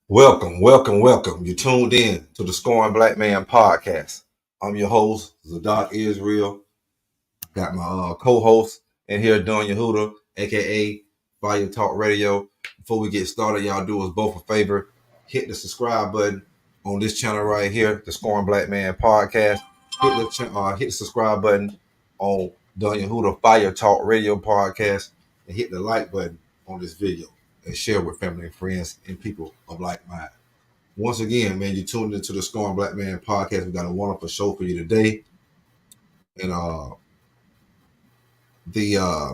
Welcome, welcome, welcome. You tuned in to the Scoring Black Man podcast. I'm your host, Zadok Israel. Got my co-host in here, Don Yehuda, aka Fire Talk Radio. Before we get started, y'all do us both a favor. Hit the subscribe button on this channel right here, the Scoring Black Man podcast. Hit the subscribe button on Don Yehuda Fire Talk Radio podcast, and hit the like button on this video and share with family and friends and people of like mind. Once again, man, you tuned into the Scoring Black Man podcast. We got a wonderful show for you today. And the uh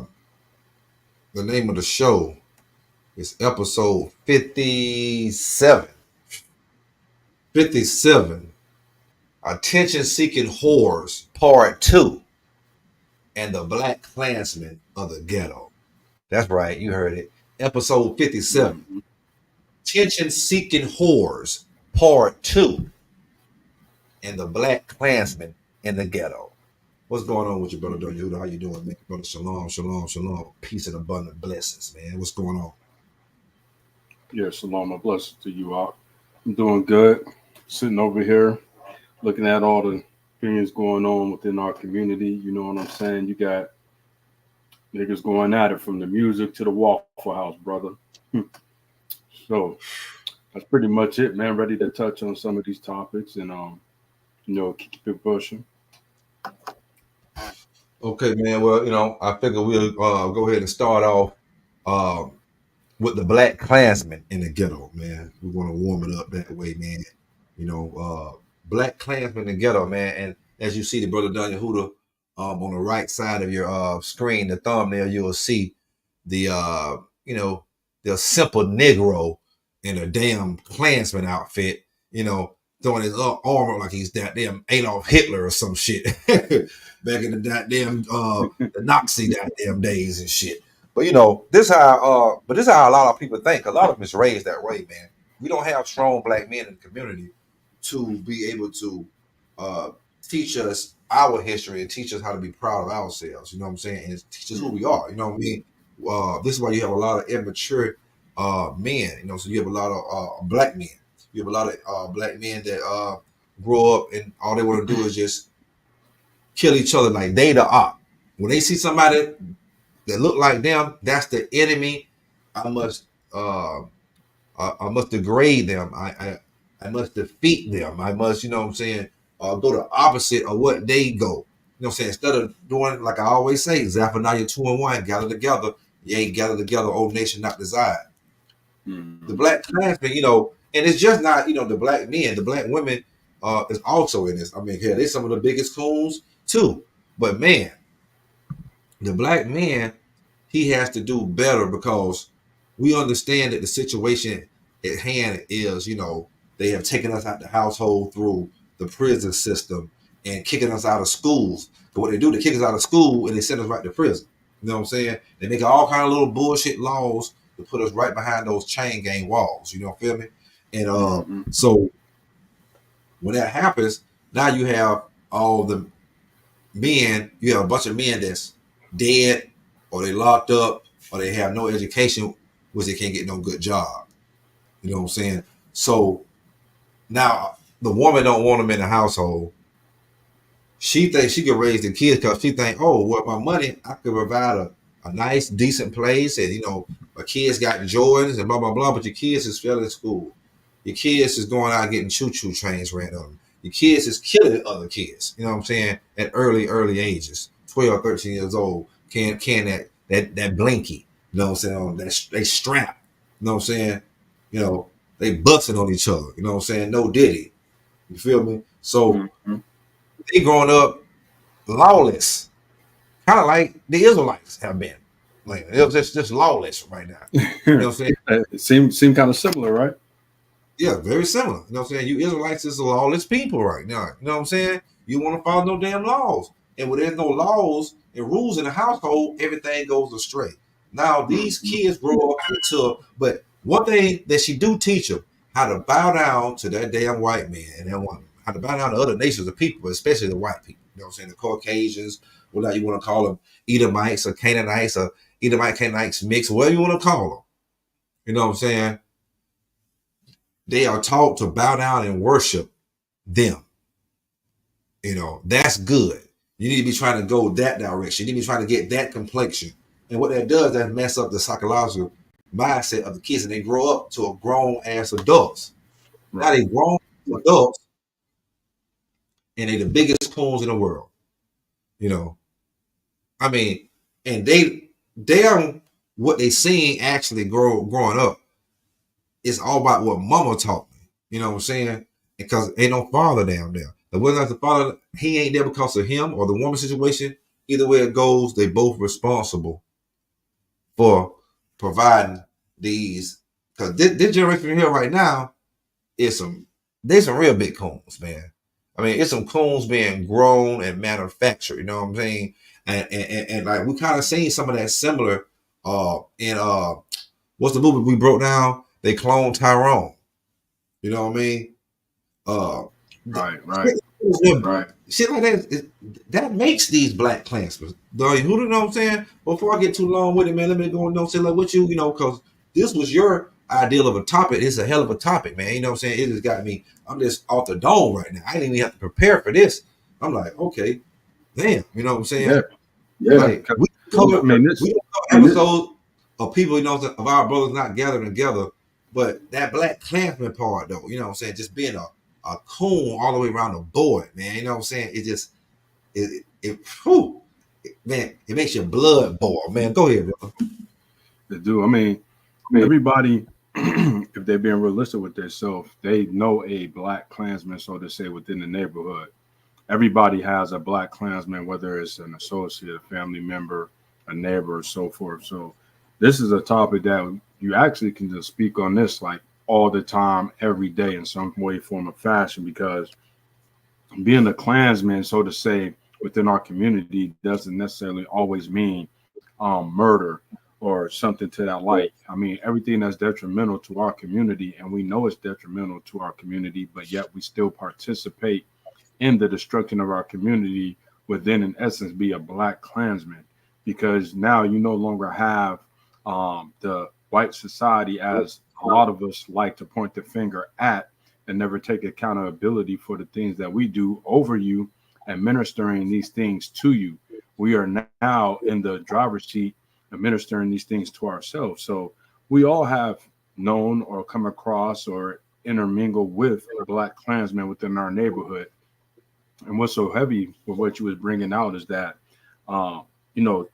the name of the show is episode 57. 57. Attention Seeking Whores, Part 2. And the Black Klansmen of the Ghetto. That's right, you heard it. Episode 57. Attention Seeking Whores, Part 2. And the Black Klansmen in the Ghetto. What's going on with you, brother Don Yehuda? How you doing, man? Brother, shalom, shalom, shalom. Peace and abundant blessings, man. What's going on? Yeah, shalom, a blessing to you all. I'm doing good. Sitting over here, looking at all the things going on within our community. You know what I'm saying? You got niggas going at it from the music to the Waffle House, brother. So that's pretty much it, man. Ready to touch on some of these topics and keep it pushing. Okay, man. Well, I figure we'll go ahead and start off with the Black Klansmen in the Ghetto, man. We want to warm it up that way, man. Black Klansmen in the Ghetto, man. And as you see the brother Don Yehuda on the right side of your screen, the thumbnail, you'll see the the simple Negro in a damn Klansman outfit, throwing his arm up like he's that damn Adolf Hitler or some shit. Back in the goddamn the Nazi goddamn days and shit. But this how a lot of people think. A lot of them is raised that way, man. We don't have strong black men in the community to be able to teach us our history and teach us how to be proud of ourselves. You know what I'm saying? And teach us who we are. You know what I mean? This is why you have a lot of immature men. So you have a lot of black men. You have a lot of black men that grow up and all they want to do is just kill each other like they the op. When they see somebody that look like them, that's the enemy. I must degrade them. I must defeat them. I must, go the opposite of what they go. You know what I'm saying? Instead of doing like I always say, Zephaniah 2:1, gather together, yea, gather together, old nation not desired. Mm-hmm. The Black Klansmen, and it's just not, the black men, the black women is also in this. I mean, they're some of the biggest coons too. But man, the black man, he has to do better because we understand that the situation at hand is, they have taken us out the household through the prison system and kicking us out of schools. But what they do, they kick us out of school and they send us right to prison. You know what I'm saying? They make all kind of little bullshit laws to put us right behind those chain gang walls. You know, feel me? And so when that happens, now you have all the men, you have a bunch of men that's dead or they locked up or they have no education, which they can't get no good job. You know what I'm saying? So now the woman don't want them in the household. She thinks she can raise the kids because she think, oh, well, my money, I could provide a nice, decent place. And, my kids got Jordans and blah, blah, blah. But your kids is failing school. Your kids is going out getting choo-choo trains ran on them. Your kids is killing other kids, you know what I'm saying, at early ages, 12, 13 years old, can that blinky, you know what I'm saying, they strap, you know what I'm saying, they busting on each other, you know what I'm saying, no diddy, you feel me? So they growing up lawless, kind of like the Israelites have been. Like, it was just lawless right now, you know what I'm saying? It seemed kind of similar, right? Yeah, very similar. You know what I'm saying? You Israelites is lawless people right now. You know what I'm saying? You want to follow no damn laws. And when there's no laws and rules in the household, everything goes astray. Now, these kids grow up but one thing that she do teach them, how to bow down to that damn white man and that woman, how to bow down to other nations of people, especially the white people. You know what I'm saying? The Caucasians, whatever you want to call them, Edomites or Canaanites or Edomite Canaanites mix, whatever you want to call them. You know what I'm saying? they are taught to bow down and worship them. That's good. You need to be trying to go that direction. You need to be trying to get that complexion. And what that does, that mess up the psychological mindset of the kids, and they grow up to a grown ass adults. Right. Now they grown adults, and they the biggest coons in the world. I mean, and they are what they seeing actually growing up. It's all about what mama taught me. You know what I'm saying? Because ain't no father down there. And whether or not the father, he ain't there because of him or the woman situation. Either way it goes, they both responsible for providing these. Because this generation here right now is there's some real big coons, man. I mean, it's some coons being grown and manufactured. You know what I'm saying? And like we kind of seen some of that similar in what's the movie we broke down? They cloned Tyrone. You know what I mean? Right. Shit like that makes these black Klansmen. You know what I'm saying? Before I get too long with it, man, let me go and say like what you because this was your ideal of a topic. It's a hell of a topic, man. You know what I'm saying? It just got me. I'm just off the dome right now. I didn't even have to prepare for this. I'm like, okay, damn. You know what I'm saying? Yeah. Like, we cover episodes of people, of our brothers not gathering together, but that black Klansman part, though, you know what I'm saying? Just being a coon all the way around the board, man. You know what I'm saying? It just, man, it makes your blood boil, man. Go ahead, bro. They do. I mean, everybody, if they're being realistic with themselves, they know a black Klansman, so to say, within the neighborhood. Everybody has a black Klansman, whether it's an associate, a family member, a neighbor, or so forth. So this is a topic that you actually can just speak on this like all the time, every day in some way, form, or fashion, because being a Klansman, so to say, within our community doesn't necessarily always mean murder or something to that light. I mean, everything that's detrimental to our community, and we know it's detrimental to our community, but yet we still participate in the destruction of our community would then, in essence, be a black Klansman, because now you no longer have the white society, as a lot of us like to point the finger at and never take accountability for the things that we do over you, administering these things to you. We are now in the driver's seat, administering these things to ourselves. So we all have known or come across or intermingle with black Klansmen within our neighborhood. And what's so heavy with what you was bringing out is that,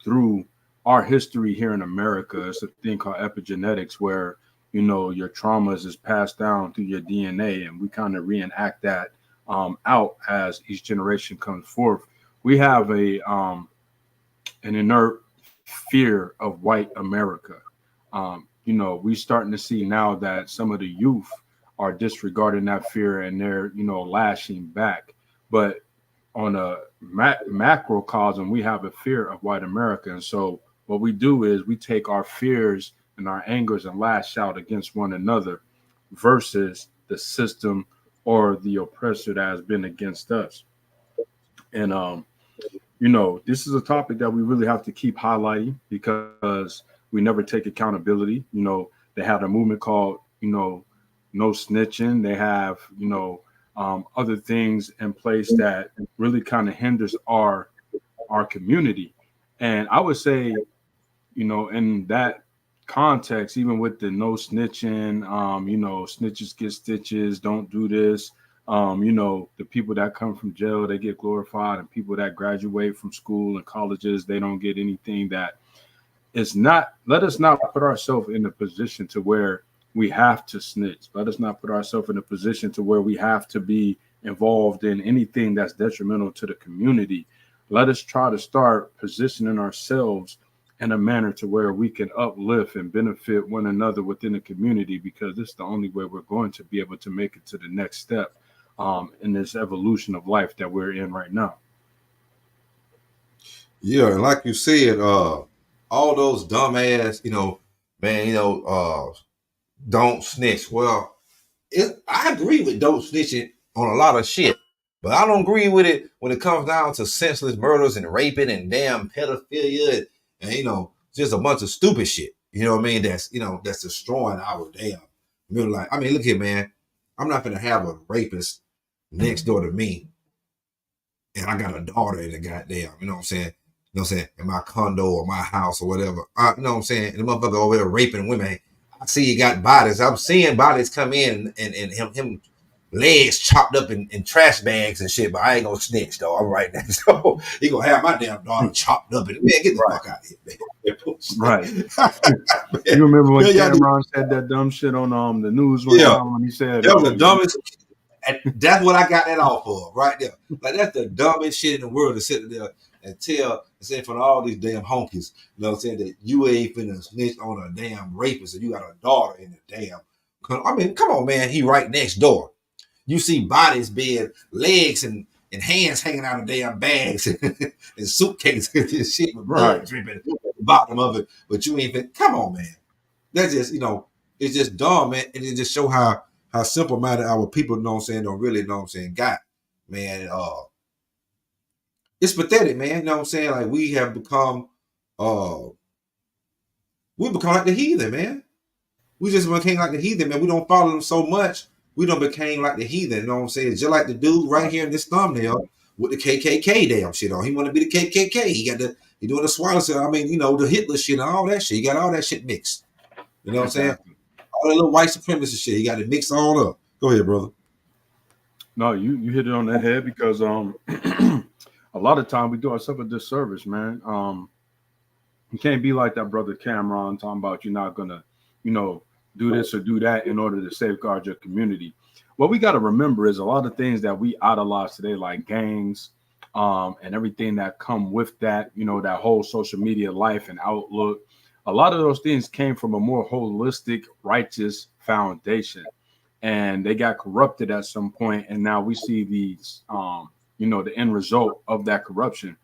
through our history here in America, it's a thing called epigenetics, where, your traumas is passed down through your DNA, and we kind of reenact that out as each generation comes forth. We have an inert fear of white America. We starting to see now that some of the youth are disregarding that fear, and they're, lashing back. But on a macrocosm, we have a fear of white America. And so what we do is we take our fears and our angers and lash out against one another versus the system or the oppressor that has been against us. And, this is a topic that we really have to keep highlighting, because we never take accountability. They had a movement called, no snitching. They have, other things in place that really kind of hinders our community. And I would say, in that context, even with the no snitching, snitches get stitches, don't do this. The people that come from jail, they get glorified, and people that graduate from school and colleges, they don't get anything. That is not, let us not put ourselves in a position to where we have to snitch. Let us not put ourselves in a position to where we have to be involved in anything that's detrimental to the community. Let us try to start positioning ourselves in a manner to where we can uplift and benefit one another within the community, because this is the only way we're going to be able to make it to the next step in this evolution of life that we're in right now. Yeah, and like you said, all those dumbass, don't snitch. Well, I agree with don't snitching on a lot of shit, but I don't agree with it when it comes down to senseless murders and raping and damn pedophilia and just a bunch of stupid shit. You know what I mean? That's destroying our damn middle life. I mean, look here, man. I'm not gonna have a rapist next door to me, and I got a daughter in the goddamn, you know what I'm saying? You know what I'm saying? In my condo or my house or whatever. You know what I'm saying? And the motherfucker over there raping women. I see you got bodies. I'm seeing bodies come in and him legs chopped up in trash bags and shit, but I ain't gonna snitch though. I'm right now. So he gonna have my damn daughter chopped up and man, get the fuck out of here, man. Right. You remember when yeah, Cameron said that dumb shit on the news one time when he said that was the dumbest. And that's what I got that off of right there. Like that's the dumbest shit in the world to sit there and tell, say in front of all these damn honkies, you know what I'm saying, that you ain't finna snitch on a damn rapist and you got a daughter in the damn. I mean, come on, man. He right next door. You see bodies being legs and hands hanging out of damn bags and suitcases and shit with blood dripping at the bottom of it. But you ain't fit. Come on, man. That's just, you know, it's just dumb, man. And it just show how simple minded our people, you know what I'm saying, don't really know what I'm saying, got, man. It's pathetic, man. You know what I'm saying? Like we have become like the heathen, man. We just became like the heathen, man. We don't follow them so much. We don't became like the heathen, you know what I'm saying? Just like the dude right here in this thumbnail with the KKK damn shit on. He want to be the KKK. He doing the swallow shit. I mean, you know, the Hitler shit and all that shit. He got all that shit mixed. You know what I'm saying? All that little white supremacist shit. He got it mixed all up. Go ahead, brother. No, you hit it on the head because a lot of time we do ourselves a disservice, man. You can't be like that brother Cameron talking about you're not gonna, you know, do this or do that in order to safeguard your community. What we got to remember is a lot of things that we idolize today, like gangs, and everything that come with that, you know, that whole social media life and outlook. A lot of those things came from a more holistic, righteous foundation, and they got corrupted at some point, and now we see these, you know, the end result of that corruption.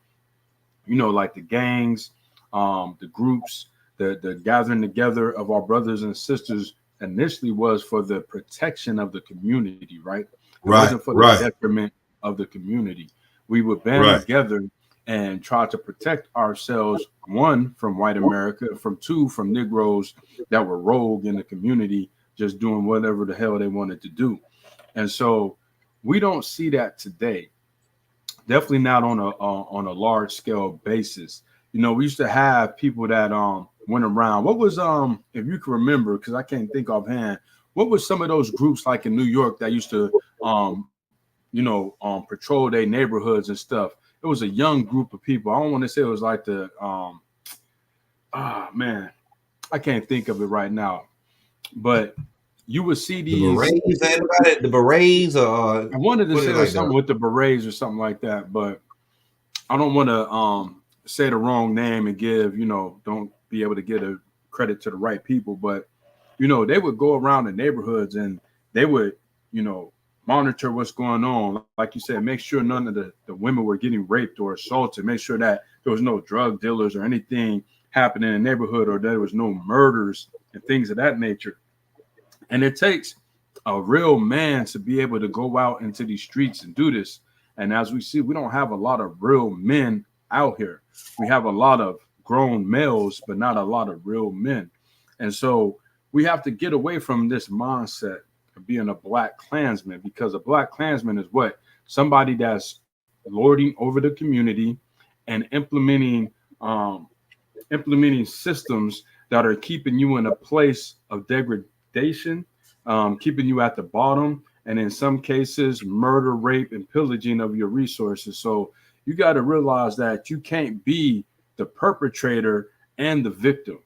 You know, like the gangs, the groups, the gathering together of our brothers and sisters initially was for the protection of the community, right? It wasn't for the detriment of the community. We would band together and try to protect ourselves, one, from white America, from two, from Negroes that were rogue in the community, just doing whatever the hell they wanted to do. And so we don't see that today. Definitely not on a large scale basis. You know, we used to have people that went around. What was if you can remember, because I can't think offhand, what was some of those groups like in New York that used to patrol their neighborhoods and stuff? It was a young group of people. I don't want to say it was like the man, I can't think of it right now. But you would see these the berets. I wanted to say something with the berets or something like that, but I don't want to say the wrong name and give, you know, don't be able to get a credit to the right people. But, you know, they would go around the neighborhoods and they would, you know, monitor what's going on. Like you said, make sure none of the women were getting raped or assaulted. Make sure that there was no drug dealers or anything happening in the neighborhood, or there was no murders and things of that nature. And it takes a real man to be able to go out into these streets and do this. And as we see, we don't have a lot of real men out here. We have a lot of grown males, but not a lot of real men. And so we have to get away from this mindset of being a black Klansman, because a black Klansman is what? Somebody that's lording over the community and implementing systems that are keeping you in a place of degradation, keeping you at the bottom, and in some cases, murder, rape, and pillaging of your resources. So you got to realize that you can't be the perpetrator and the victim.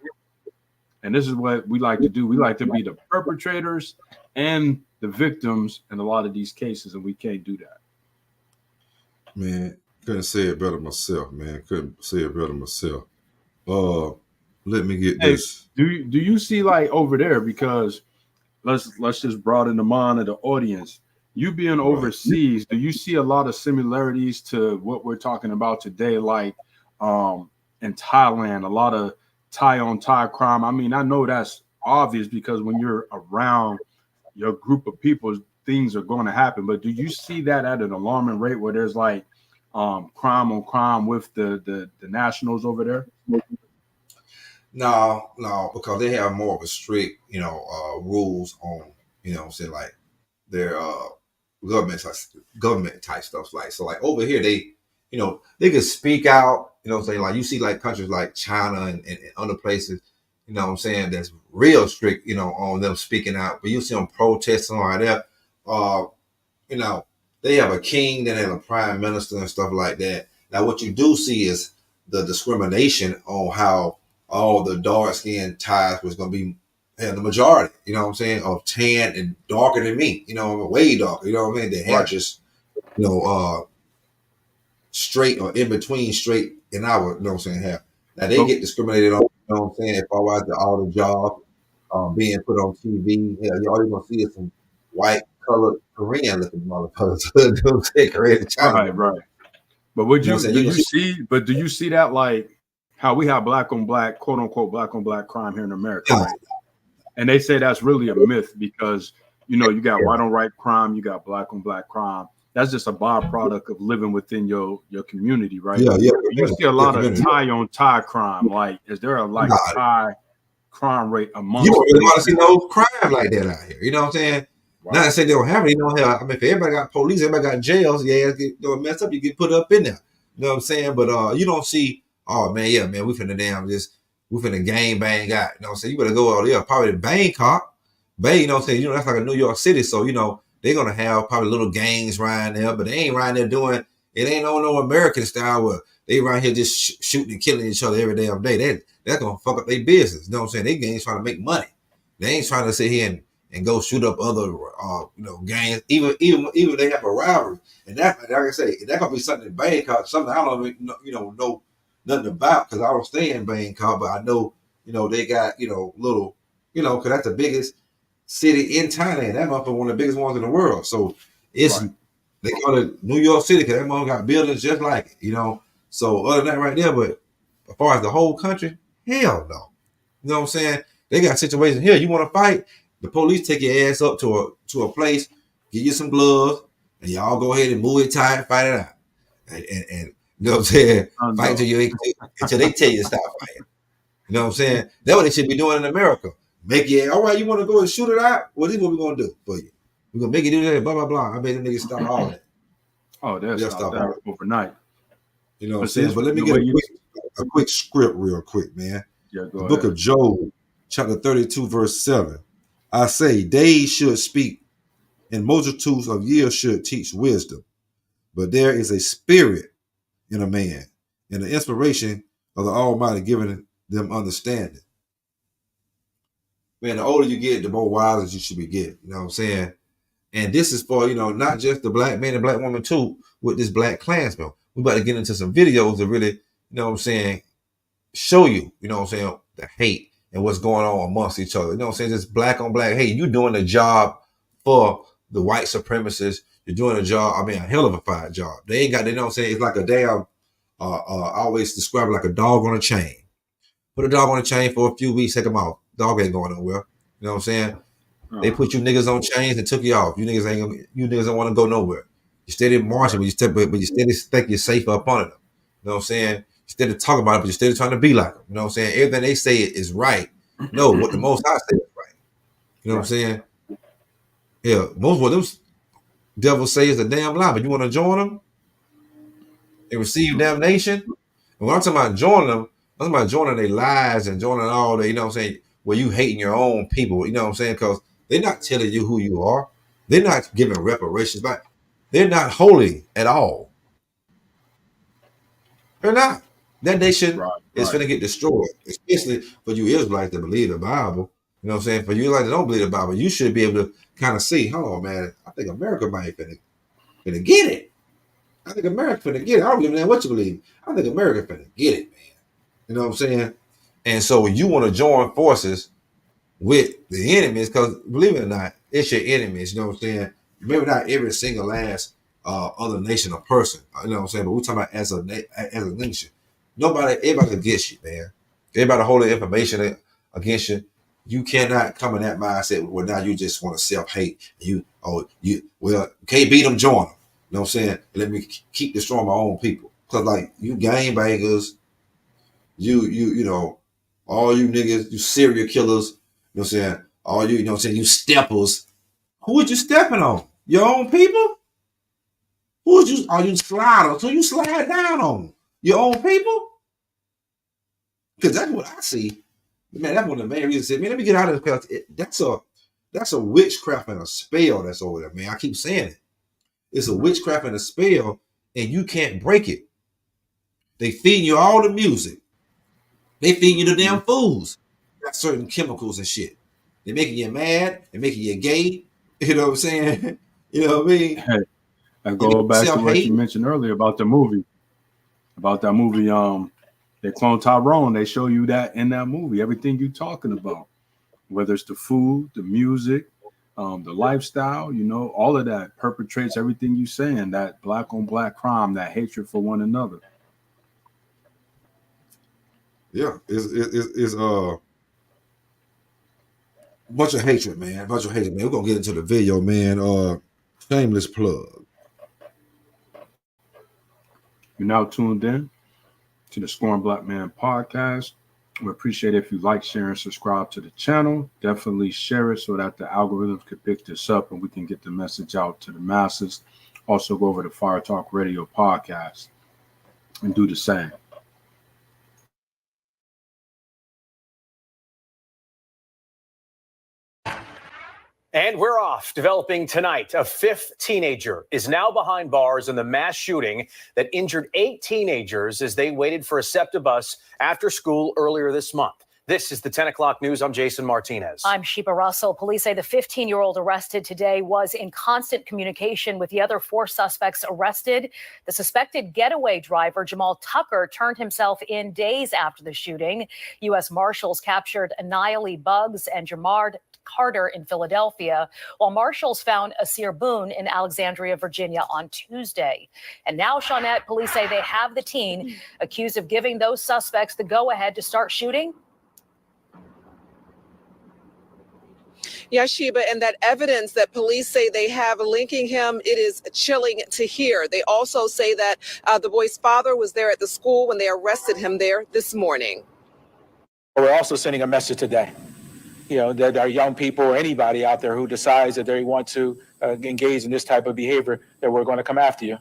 And this is what we like to do. We like to be the perpetrators and the victims in a lot of these cases, and we can't do that. Man, couldn't say it better myself, man. Couldn't say it better myself. Let me get this. Do you see like over there, because let's just broaden the mind of the audience. You being overseas, do you see a lot of similarities to what we're talking about today? Like in Thailand, a lot of Thai on Thai crime. I mean, I know that's obvious because when you're around your group of people, things are going to happen. But do you see that at an alarming rate where there's like crime on crime with the nationals over there? No, because they have more of a strict, rules on, saying like their government type stuff. Like, so like over here they, you know, they could speak out, you know what I'm saying? Like you see like countries like China and other places, you know what I'm saying, that's real strict, you know, on them speaking out. But you see them protesting right there. You know, they have a king, then they have a prime minister and stuff like that. Now what you do see is the discrimination on how all the dark skinned ties was gonna be the majority, you know what I'm saying, of tan and darker than me, you know, way darker, you know what I mean? They had just, you know, straight or in between straight and our, you know what I'm saying, have. Now they get discriminated on, you know what I'm saying, if I watch all the jobs being put on TV, hell, all you're gonna see is some white, colored, Korean looking motherfuckers. You know what I'm saying? Korean, China. Right. But would You know you what I'm do saying? you see? But do you see that like how we have black on black, quote unquote, black on black crime here in America, Yeah. right? And they say that's really a myth because you know you got white on white crime, you got black on black crime. That's just a byproduct of living within your community, right? Yeah. You see a lot of Community. tie on tie crime. Like, is there a like high crime rate amongst? You don't really want to see no crime like that out here. You know what I'm saying? Wow. Not to say they don't have it. You don't have. I mean, if everybody got police, everybody got jails. Yeah, get messed up. You get put up in there. You know what I'm saying? But you don't see. Oh man, yeah, man, we finna we finna gang bang out. You know what I'm saying? You better go out there. Probably Bangkok, you know what I'm saying? You know that's like a New York City, so you know they're gonna have probably little gangs riding there, but they ain't riding there doing. It ain't no American style where they around here just shooting and killing each other every damn day. That's gonna fuck up their business. You know what I'm saying? They gangs trying to make money. They ain't trying to sit here and go shoot up other you know, gangs. Even they have a rivalry. And that, like I say, that could be something in Bangkok, something I don't even know nothing about because I don't stay in Bangkok, but I know, you know, they got, you know, little, you know, because that's the biggest city in Thailand. That motherfucker one of the biggest ones in the world. So it's they call it New York City because that motherfucker got buildings just like it, you know. So other than that right there, but as far as the whole country, hell no. You know what I'm saying? They got situations here. You want to fight? The police take your ass up to a place, give you some gloves, and y'all go ahead and move it tight, fight it out. And you know what I'm saying? Fight until they tell you to stop fighting. You know what I'm saying? That's what they should be doing in America. Make you, all right, you want to go and shoot it out? Well, this is what we're going to do for you. We're going to make you do that, blah, blah, blah. I bet them niggas stop all that. Oh, that's stop that overnight. You know what I'm saying? But let me get a quick script real quick, man. Yeah, go the book of Job, chapter 32, verse 7. I say, days should speak, and multitudes of years should teach wisdom. But there is a spirit in a man, and the inspiration of the Almighty giving them understanding. Man, the older you get, the more wise you should be getting. You know what I'm saying? And this is for, you know, not just the black man and black woman too, with this black Klansman. We about to get into some videos that really, you know what I'm saying, show you, you know what I'm saying, the hate and what's going on amongst each other. You know what I'm saying? Just black on black hate. You're doing a job for the white supremacists. You're doing a job, I mean, a hell of a fine job. They ain't got, you know what I'm saying? It's like a damn, I always describe it like a dog on a chain. Put a dog on a chain for a few weeks, take them off. Dog ain't going nowhere. You know what I'm saying? They put you niggas on chains and took you off. You niggas don't want to go nowhere. You steady marching, but you steady think you're safe up on it. You know what I'm saying? Instead of talking about it, but you're still trying to be like them. You know what I'm saying? Everything they say is right. No, what the Most High say is right. You know what I'm saying? Yeah, most of them devils say is a damn lie, but you want to join them and receive damnation? And when I'm talking about joining them, I'm talking about joining their lies and joining all the, you know what I'm saying, where you hating your own people, you know what I'm saying? Because they're not telling you who you are. They're not giving reparations back. They're not holy at all. They're not. That nation is going to get destroyed, especially for you Israelites that believe the Bible. You know what I'm saying? For you Israelites that don't believe the Bible, you should be able to kind of see, hold on, man, I think America might finna get it. I think America finna get it. I don't give a damn what you believe. I think America finna get it, man. You know what I'm saying? And so you want to join forces with the enemies, because believe it or not, it's your enemies. You know what I'm saying? Maybe not every single last other nation or person. You know what I'm saying? But we're talking about as a nation. Everybody against you, man. Everybody holding information against you. You cannot come in that mindset where now you just want to self-hate. You can't beat them, join them. You know what I'm saying? Let me keep destroying my own people. Because like you gangbangers, you know, all you niggas, you serial killers, you know what I'm saying? All you know what I'm saying, you steppers, Who was you stepping on? Your own people? Are you sliders? Who you slide down on? Your own people? Because that's what I see. Man, that's one of the main reasons I said, man, let me get out of this, because that's a witchcraft and a spell that's over there, man. I keep saying it. It's a witchcraft and a spell, and you can't break it. They feed you all the music. They feed you the damn foods. Got certain chemicals and shit. They're making you mad. They're making you gay. You know what I'm saying? You know what I mean? Hey, I go back to what you mentioned earlier about the movie. About that movie, they clone Tyrone. They show you that in that movie. Everything you're talking about, whether it's the food, the music, the lifestyle, you know, all of that perpetrates everything you saying. That black on black crime, that hatred for one another. Yeah, it's a bunch of hatred, man. A bunch of hatred, man. We're gonna get into the video, man. Shameless plug. You're now tuned in to the Scoring Black Man podcast. We appreciate it if you like, share, and subscribe to the channel. Definitely share it so that the algorithms could pick this up and we can get the message out to the masses. Also, go over to Fire Talk Radio podcast and do the same. And we're off. Developing tonight, a fifth teenager is now behind bars in the mass shooting that injured 8 teenagers as they waited for a SEPTA bus after school earlier this month. This is the 10 o'clock news. I'm Jason Martinez. I'm Sheba Russell. Police say the 15-year-old arrested today was in constant communication with the other 4 suspects arrested. The suspected getaway driver, Jamal Tucker, turned himself in days after the shooting. U.S. Marshals captured Anayali Buggs and Jamard Carter in Philadelphia, while Marshals found Asir Boone in Alexandria, Virginia on Tuesday. And now, Shawnette, police say they have the teen accused of giving those suspects the go-ahead to start shooting. Yes, Sheba, and that evidence that police say they have linking him, it is chilling to hear. They also say that the boy's father was there at the school when they arrested him there this morning. We're also sending a message today, you know, that our young people or anybody out there who decides that they want to engage in this type of behavior, that we're going to come after you.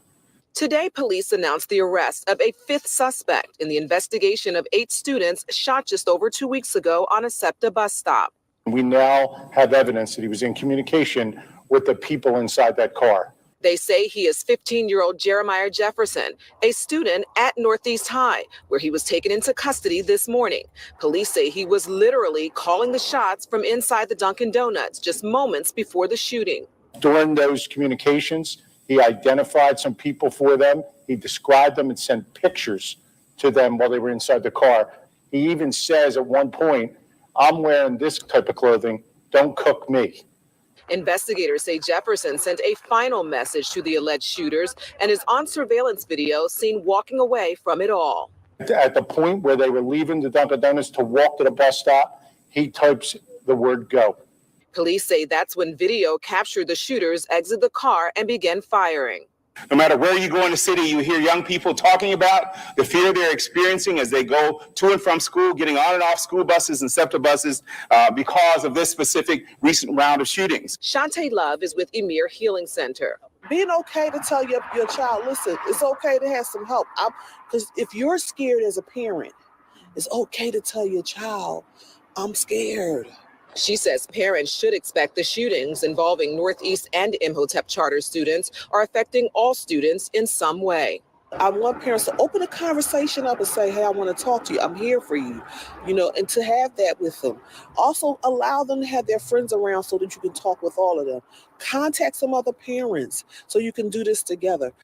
Today, police announced the arrest of a 5th suspect in the investigation of 8 students shot just over 2 weeks ago on a SEPTA bus stop. We now have evidence that he was in communication with the people inside that car. They say he is 15-year-old Jeremiah Jefferson, a student at Northeast High, where he was taken into custody this morning. Police say he was literally calling the shots from inside the Dunkin' Donuts just moments before the shooting. During those communications, he identified some people for them. He described them and sent pictures to them while they were inside the car. He even says at one point, "I'm wearing this type of clothing, don't cook me." Investigators say Jefferson sent a final message to the alleged shooters and is on surveillance video seen walking away from it all. At the point where they were leaving the Dunkin' Donuts to walk to the bus stop, he types the word "go." Police say that's when video captured the shooters exit the car and began firing. No matter where you go in the city, you hear young people talking about the fear they're experiencing as they go to and from school, getting on and off school buses and SEPTA buses because of this specific recent round of shootings. Shantae Love is with Emir Healing Center. Being okay to tell your child, listen, it's okay to have some help. Because if you're scared as a parent, it's okay to tell your child, I'm scared. She says parents should expect the shootings involving Northeast and Imhotep charter students are affecting all students in some way. I want parents to open a conversation up and say, hey, I want to talk to you. I'm here for you, and to have that with them. Also, allow them to have their friends around so that you can talk with all of them. Contact some other parents so you can do this together.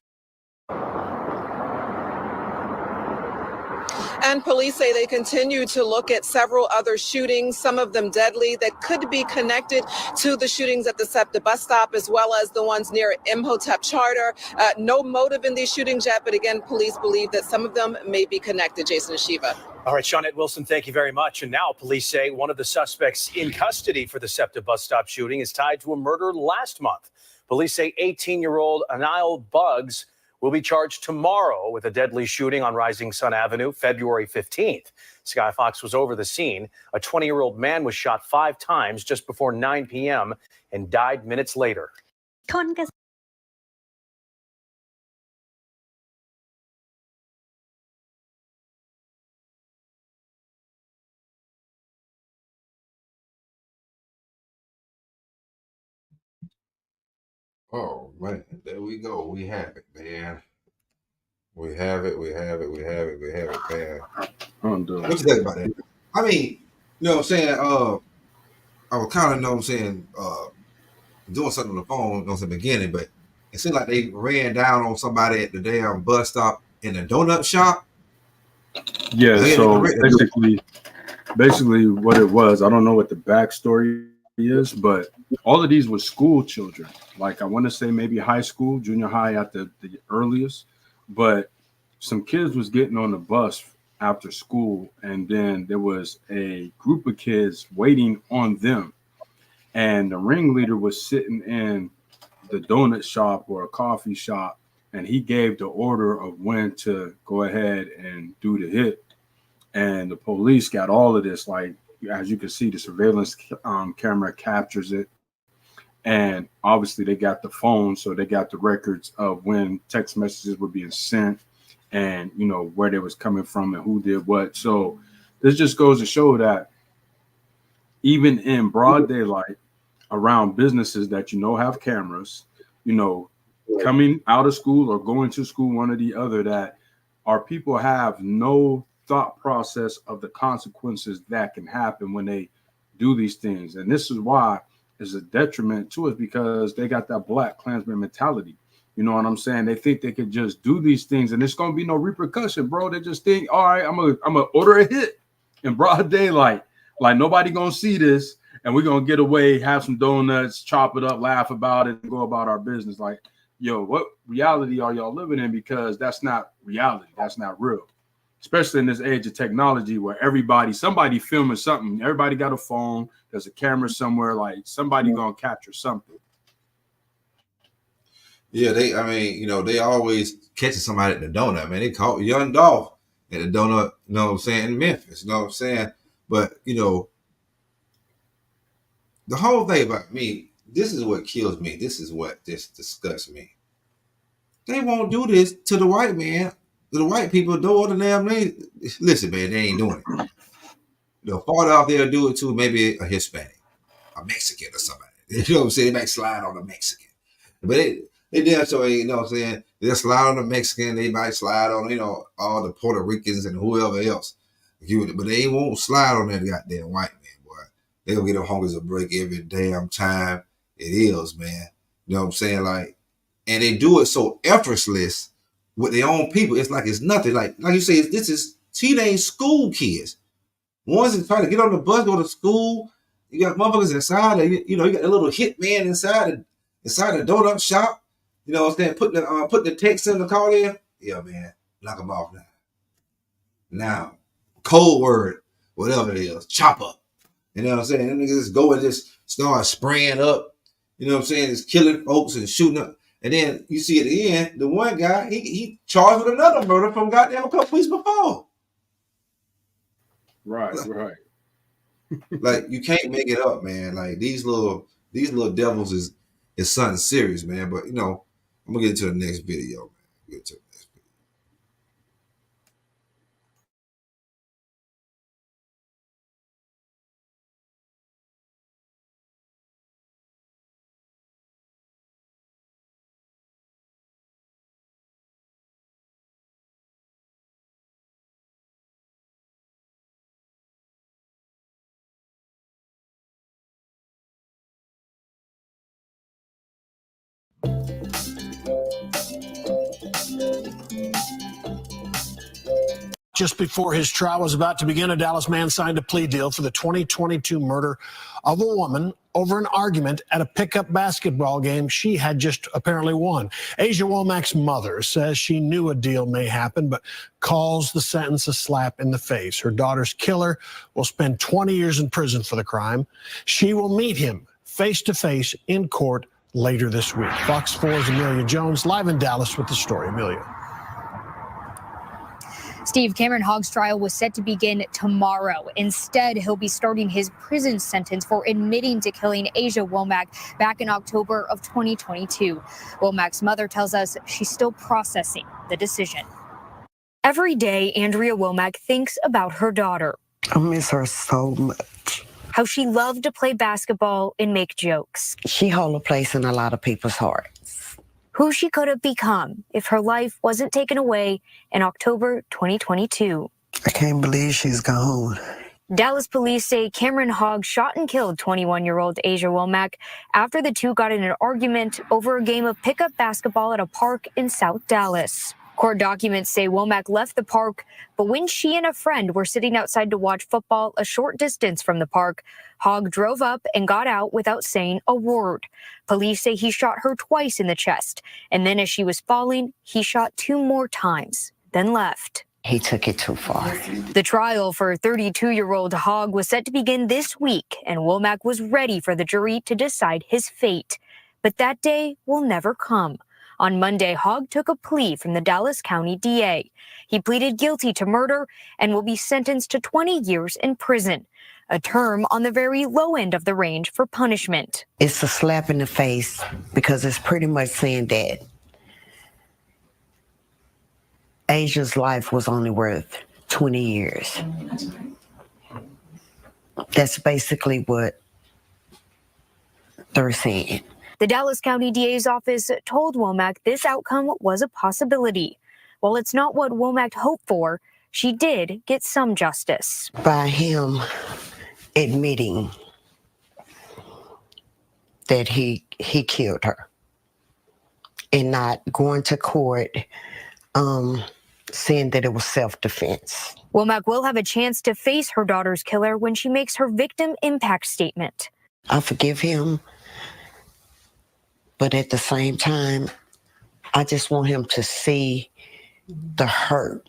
And police say they continue to look at several other shootings, some of them deadly, that could be connected to the shootings at the SEPTA bus stop, as well as the ones near Imhotep Charter. No motive in these shootings yet, but again, police believe that some of them may be connected. Jason and Shiva. All right, Shawnette Wilson, thank you very much. And now police say one of the suspects in custody for the SEPTA bus stop shooting is tied to a murder last month. Police say 18-year-old Anayali Buggs will be charged tomorrow with a deadly shooting on Rising Sun Avenue, February 15th. Sky Fox was over the scene. A 20-year-old man was shot 5 times just before 9 p.m. and died minutes later. Oh man, there we go. We have it, man. We have it. We have it. We have it. We have it, man. I'm doing. What you think about that? I mean, you know what I'm saying? I was kind of, you know what I'm saying, doing something on the phone, you know, in the beginning, but it seemed like they ran down on somebody at the damn bus stop in a donut shop. Yeah, so basically what it was, I don't know what the backstory is, but all of these were school children. Like I want to say maybe high school, junior high at the earliest, but some kids was getting on the bus after school, and then there was a group of kids waiting on them, and the ringleader was sitting in the donut shop or a coffee shop, and he gave the order of when to go ahead and do the hit. And the police got all of this, like as you can see, the surveillance camera captures it, and obviously they got the phone, so they got the records of when text messages were being sent, and you know where they was coming from and who did what. So this just goes to show that even in broad daylight, around businesses that you know have cameras, you know, coming out of school or going to school, one or the other, that our people have no thought process of the consequences that can happen when they do these things. And this is why it's a detriment to us, because they got that black Klansman mentality. You know what I'm saying? They think they could just do these things and it's going to be no repercussion, bro. They just think, all right, I'm gonna order a hit in broad daylight. Like nobody going to see this, and we're going to get away, have some donuts, chop it up, laugh about it, and go about our business. Like, yo, what reality are y'all living in? Because that's not reality. That's not real. Especially in this age of technology where somebody filming something. Everybody got a phone. There's a camera somewhere. Like somebody going to capture something. Yeah, I mean, you know, they always catching somebody at the donut, man. They caught Young Dolph at the donut, you know what I'm saying, in Memphis, you know what I'm saying? But, you know, the whole thing about me, this is what kills me. This is what just disgusts me. They won't do this to the white man. The white people do the damn thing. Listen, man, they ain't doing it. The farther out there do it to maybe a Hispanic, a Mexican or somebody. You know what I'm saying? They might slide on a Mexican. But they damn sure ain't, you know what I'm saying? They'll slide on the Mexican. They might slide on, you know, all the Puerto Ricans and whoever else. But they won't slide on that goddamn white man, boy. They gonna get them homies a break every damn time it is, man. You know what I'm saying? Like, and they do it so effortless with their own people. It's like it's nothing. Like you say, this is teenage school kids. Ones that trying to get on the bus, go to school. You got motherfuckers inside. You know, you got a little hit man inside the donut shop. You know what I'm saying? Putting the text in the call in. Yeah, man, knock them off now. Now, code word, whatever it is, chop up. You know what I'm saying? Them niggas just go and just start spraying up. You know what I'm saying? Just killing folks and shooting up. And then you see at the end, the one guy, he charged with another murder from goddamn a couple weeks before. Right. Like you can't make it up, man. Like these little devils is something serious, man. But you know, I'm gonna get to the next video, man. Get to the next video. Just before his trial was about to begin, a Dallas man signed a plea deal for the 2022 murder of a woman over an argument at a pickup basketball game she had just apparently won. Asia Womack's mother says she knew a deal may happen, but calls the sentence a slap in the face. Her daughter's killer will spend 20 years in prison for the crime. She will meet him face-to-face in court later this week. Fox 4's Amelia Jones live in Dallas with the story. Amelia. Steve, Cameron Hogg's trial was set to begin tomorrow. Instead, he'll be starting his prison sentence for admitting to killing Asia Womack back in October of 2022. Womack's mother tells us she's still processing the decision. Every day, Andrea Womack thinks about her daughter. I miss her so much. How she loved to play basketball and make jokes. She holds a place in a lot of people's hearts. Who she could have become if her life wasn't taken away in October 2022. I can't believe she's gone. Dallas police say Cameron Hogg shot and killed 21-year-old Asia Womack after the two got in an argument over a game of pickup basketball at a park in South Dallas. Court documents say Womack left the park, but when she and a friend were sitting outside to watch football a short distance from the park, Hogg drove up and got out without saying a word. Police say he shot her twice in the chest, and then as she was falling, he shot 2 more times, then left. He took it too far. The trial for 32-year-old Hogg was set to begin this week, and Womack was ready for the jury to decide his fate. But that day will never come. On Monday, Hogg took a plea from the Dallas County DA. He pleaded guilty to murder and will be sentenced to 20 years in prison, a term on the very low end of the range for punishment. It's a slap in the face because it's pretty much saying that Asia's life was only worth 20 years. That's basically what they're saying. The Dallas County DA's office told Womack this outcome was a possibility. While it's not what Womack hoped for, she did get some justice. By him admitting that he killed her and not going to court saying that it was self-defense. Womack will have a chance to face her daughter's killer when she makes her victim impact statement. I forgive him, but at the same time, I just want him to see the hurt.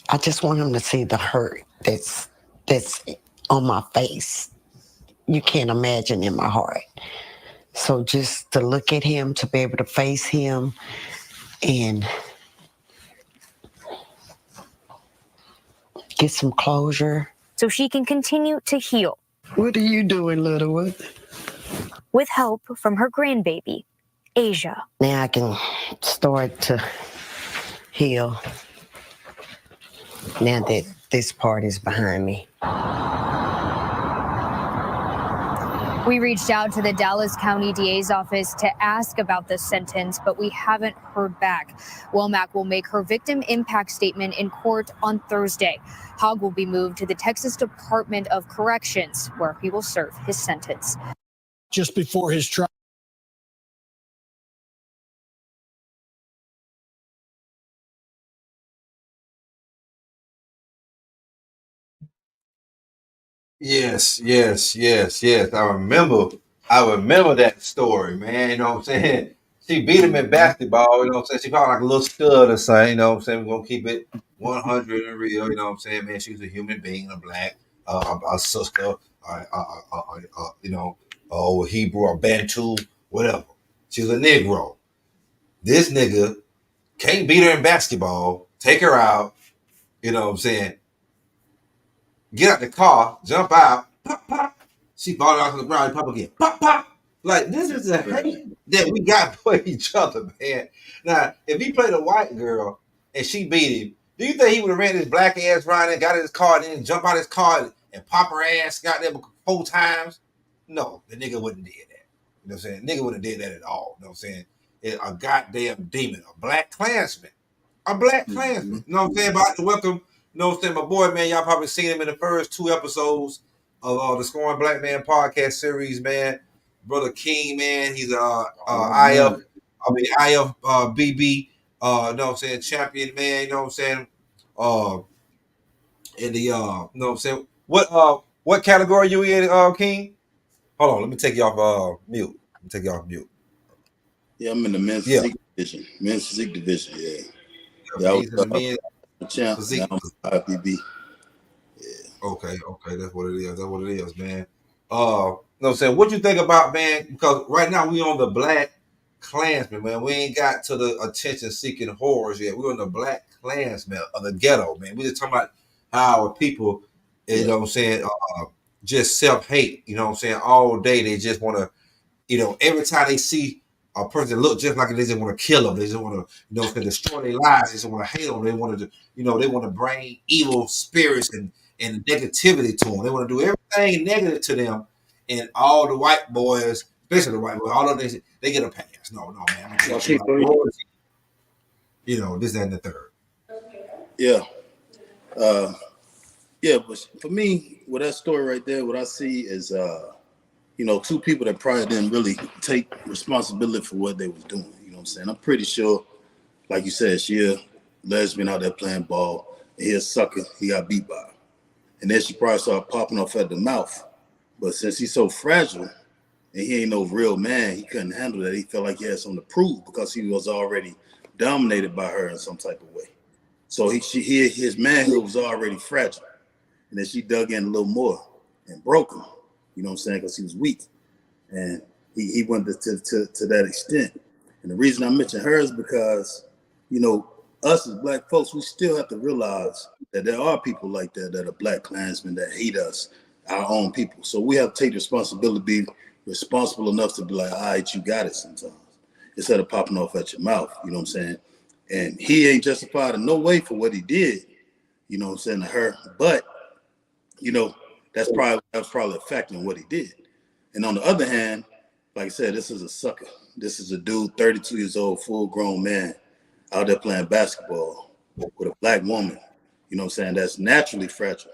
I just want him to see the hurt that's on my face. You can't imagine in my heart. So just to look at him, to be able to face him and get some closure. So she can continue to heal. What are you doing, little one? With help from her grandbaby, Asia. Now I can start to heal now that this part is behind me. We reached out to the Dallas County DA's office to ask about the sentence, but we haven't heard back. Womack will make her victim impact statement in court on Thursday. Hogg will be moved to the Texas Department of Corrections, where he will serve his sentence. Just before his trial. Yes. I remember that story, man. You know what I'm saying? She beat him in basketball, you know what I'm saying? She probably like a little stud or something, you know what I'm saying? We're gonna keep it 100 and real, you know what I'm saying, man? She's a human being, a black, a sister, you know, or Hebrew or Bantu, whatever. She's a Negro. This nigga can't beat her in basketball, take her out, you know what I'm saying? Get out the car, jump out, pop, pop. She fall out to the ground, pop again, pop, pop. Like, this is a hate that we got for each other, man. Now, if he played a white girl and she beat him, do you think he would have ran his black ass around and got in his car and then jump out his car and pop her ass, got there 4 times? No, the nigga wouldn't did that. You know what I'm saying? Nigga wouldn't did that at all. You know what I'm saying? A goddamn demon, a black Klansman. A black Klansman. You know what I'm saying? About to welcome, you know what I'm saying? My boy, man, y'all probably seen him in the first 2 episodes of the Scoring Black Man podcast series, man. Brother King, man, he's IFBB, you know what I'm saying, champion, man, you know what I'm saying? In the you know what I'm saying? What category you in, King? Hold on, let me take you off mute. Yeah, I'm in the men's physique division. Men's physique division, yeah. I was the champ. Now I'm IFBB. Yeah. Okay, that's what it is, man. You know what I'm saying? What you think about, man? Because right now we on the black Klansmen, man. We ain't got to the attention-seeking horrors yet. We're in the black Klansmen of the ghetto, man. We just talking about how our people, you know what I'm saying, just self-hate, you know what I'm saying, all day. They just want to, you know, every time they see a person look just like it, they just want to kill them. They just want to, you know, destroy their lives. They just want to hate them. They want to, you know, they want to bring evil spirits and negativity to them. They want to do everything negative to them. And all the white boys, especially the white boys, all of them, they get a pass. No, man. You know, this, that, and the third. Yeah. Yeah, but for me, with that story right there, what I see is, you know, two people that probably didn't really take responsibility for what they was doing. You know what I'm saying? I'm pretty sure, like you said, she a lesbian out there playing ball, and he a sucker, he got beat by her. And then she probably started popping off at the mouth. But since he's so fragile, and he ain't no real man, he couldn't handle that. He felt like he had something to prove because he was already dominated by her in some type of way. So his manhood was already fragile. And then she dug in a little more and broke him. You know what I'm saying? Because he was weak. And he went to that extent. And the reason I mention her is because, you know, us as black folks, we still have to realize that there are people like that are black Klansmen that hate us, our own people. So we have to take responsibility, be responsible enough to be like, all right, you got it sometimes, instead of popping off at your mouth. You know what I'm saying? And he ain't justified in no way for what he did, you know what I'm saying, to her. But, you know, that was probably affecting what he did. And on the other hand, like I said, this is a sucker. This is a dude, 32 years old, full-grown man out there playing basketball with a black woman, you know what I'm saying, that's naturally fragile,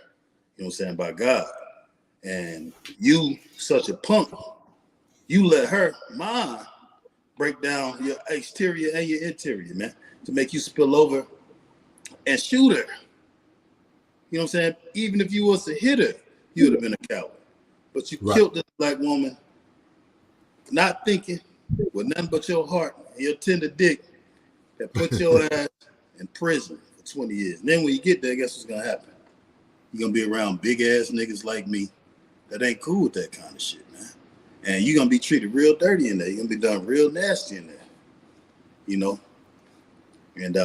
you know what I'm saying, by God. And you, such a punk, you let her mind break down your exterior and your interior, man, to make you spill over and shoot her. You know what I'm saying? Even if you was to hit her, you would have been a coward. But you killed this black woman, not thinking with nothing but your heart and your tender dick that put your ass in prison for 20 years. And then when you get there, guess what's going to happen? You're going to be around big-ass niggas like me that ain't cool with that kind of shit, man. And you're going to be treated real dirty in there. You're going to be done real nasty in there, you know? And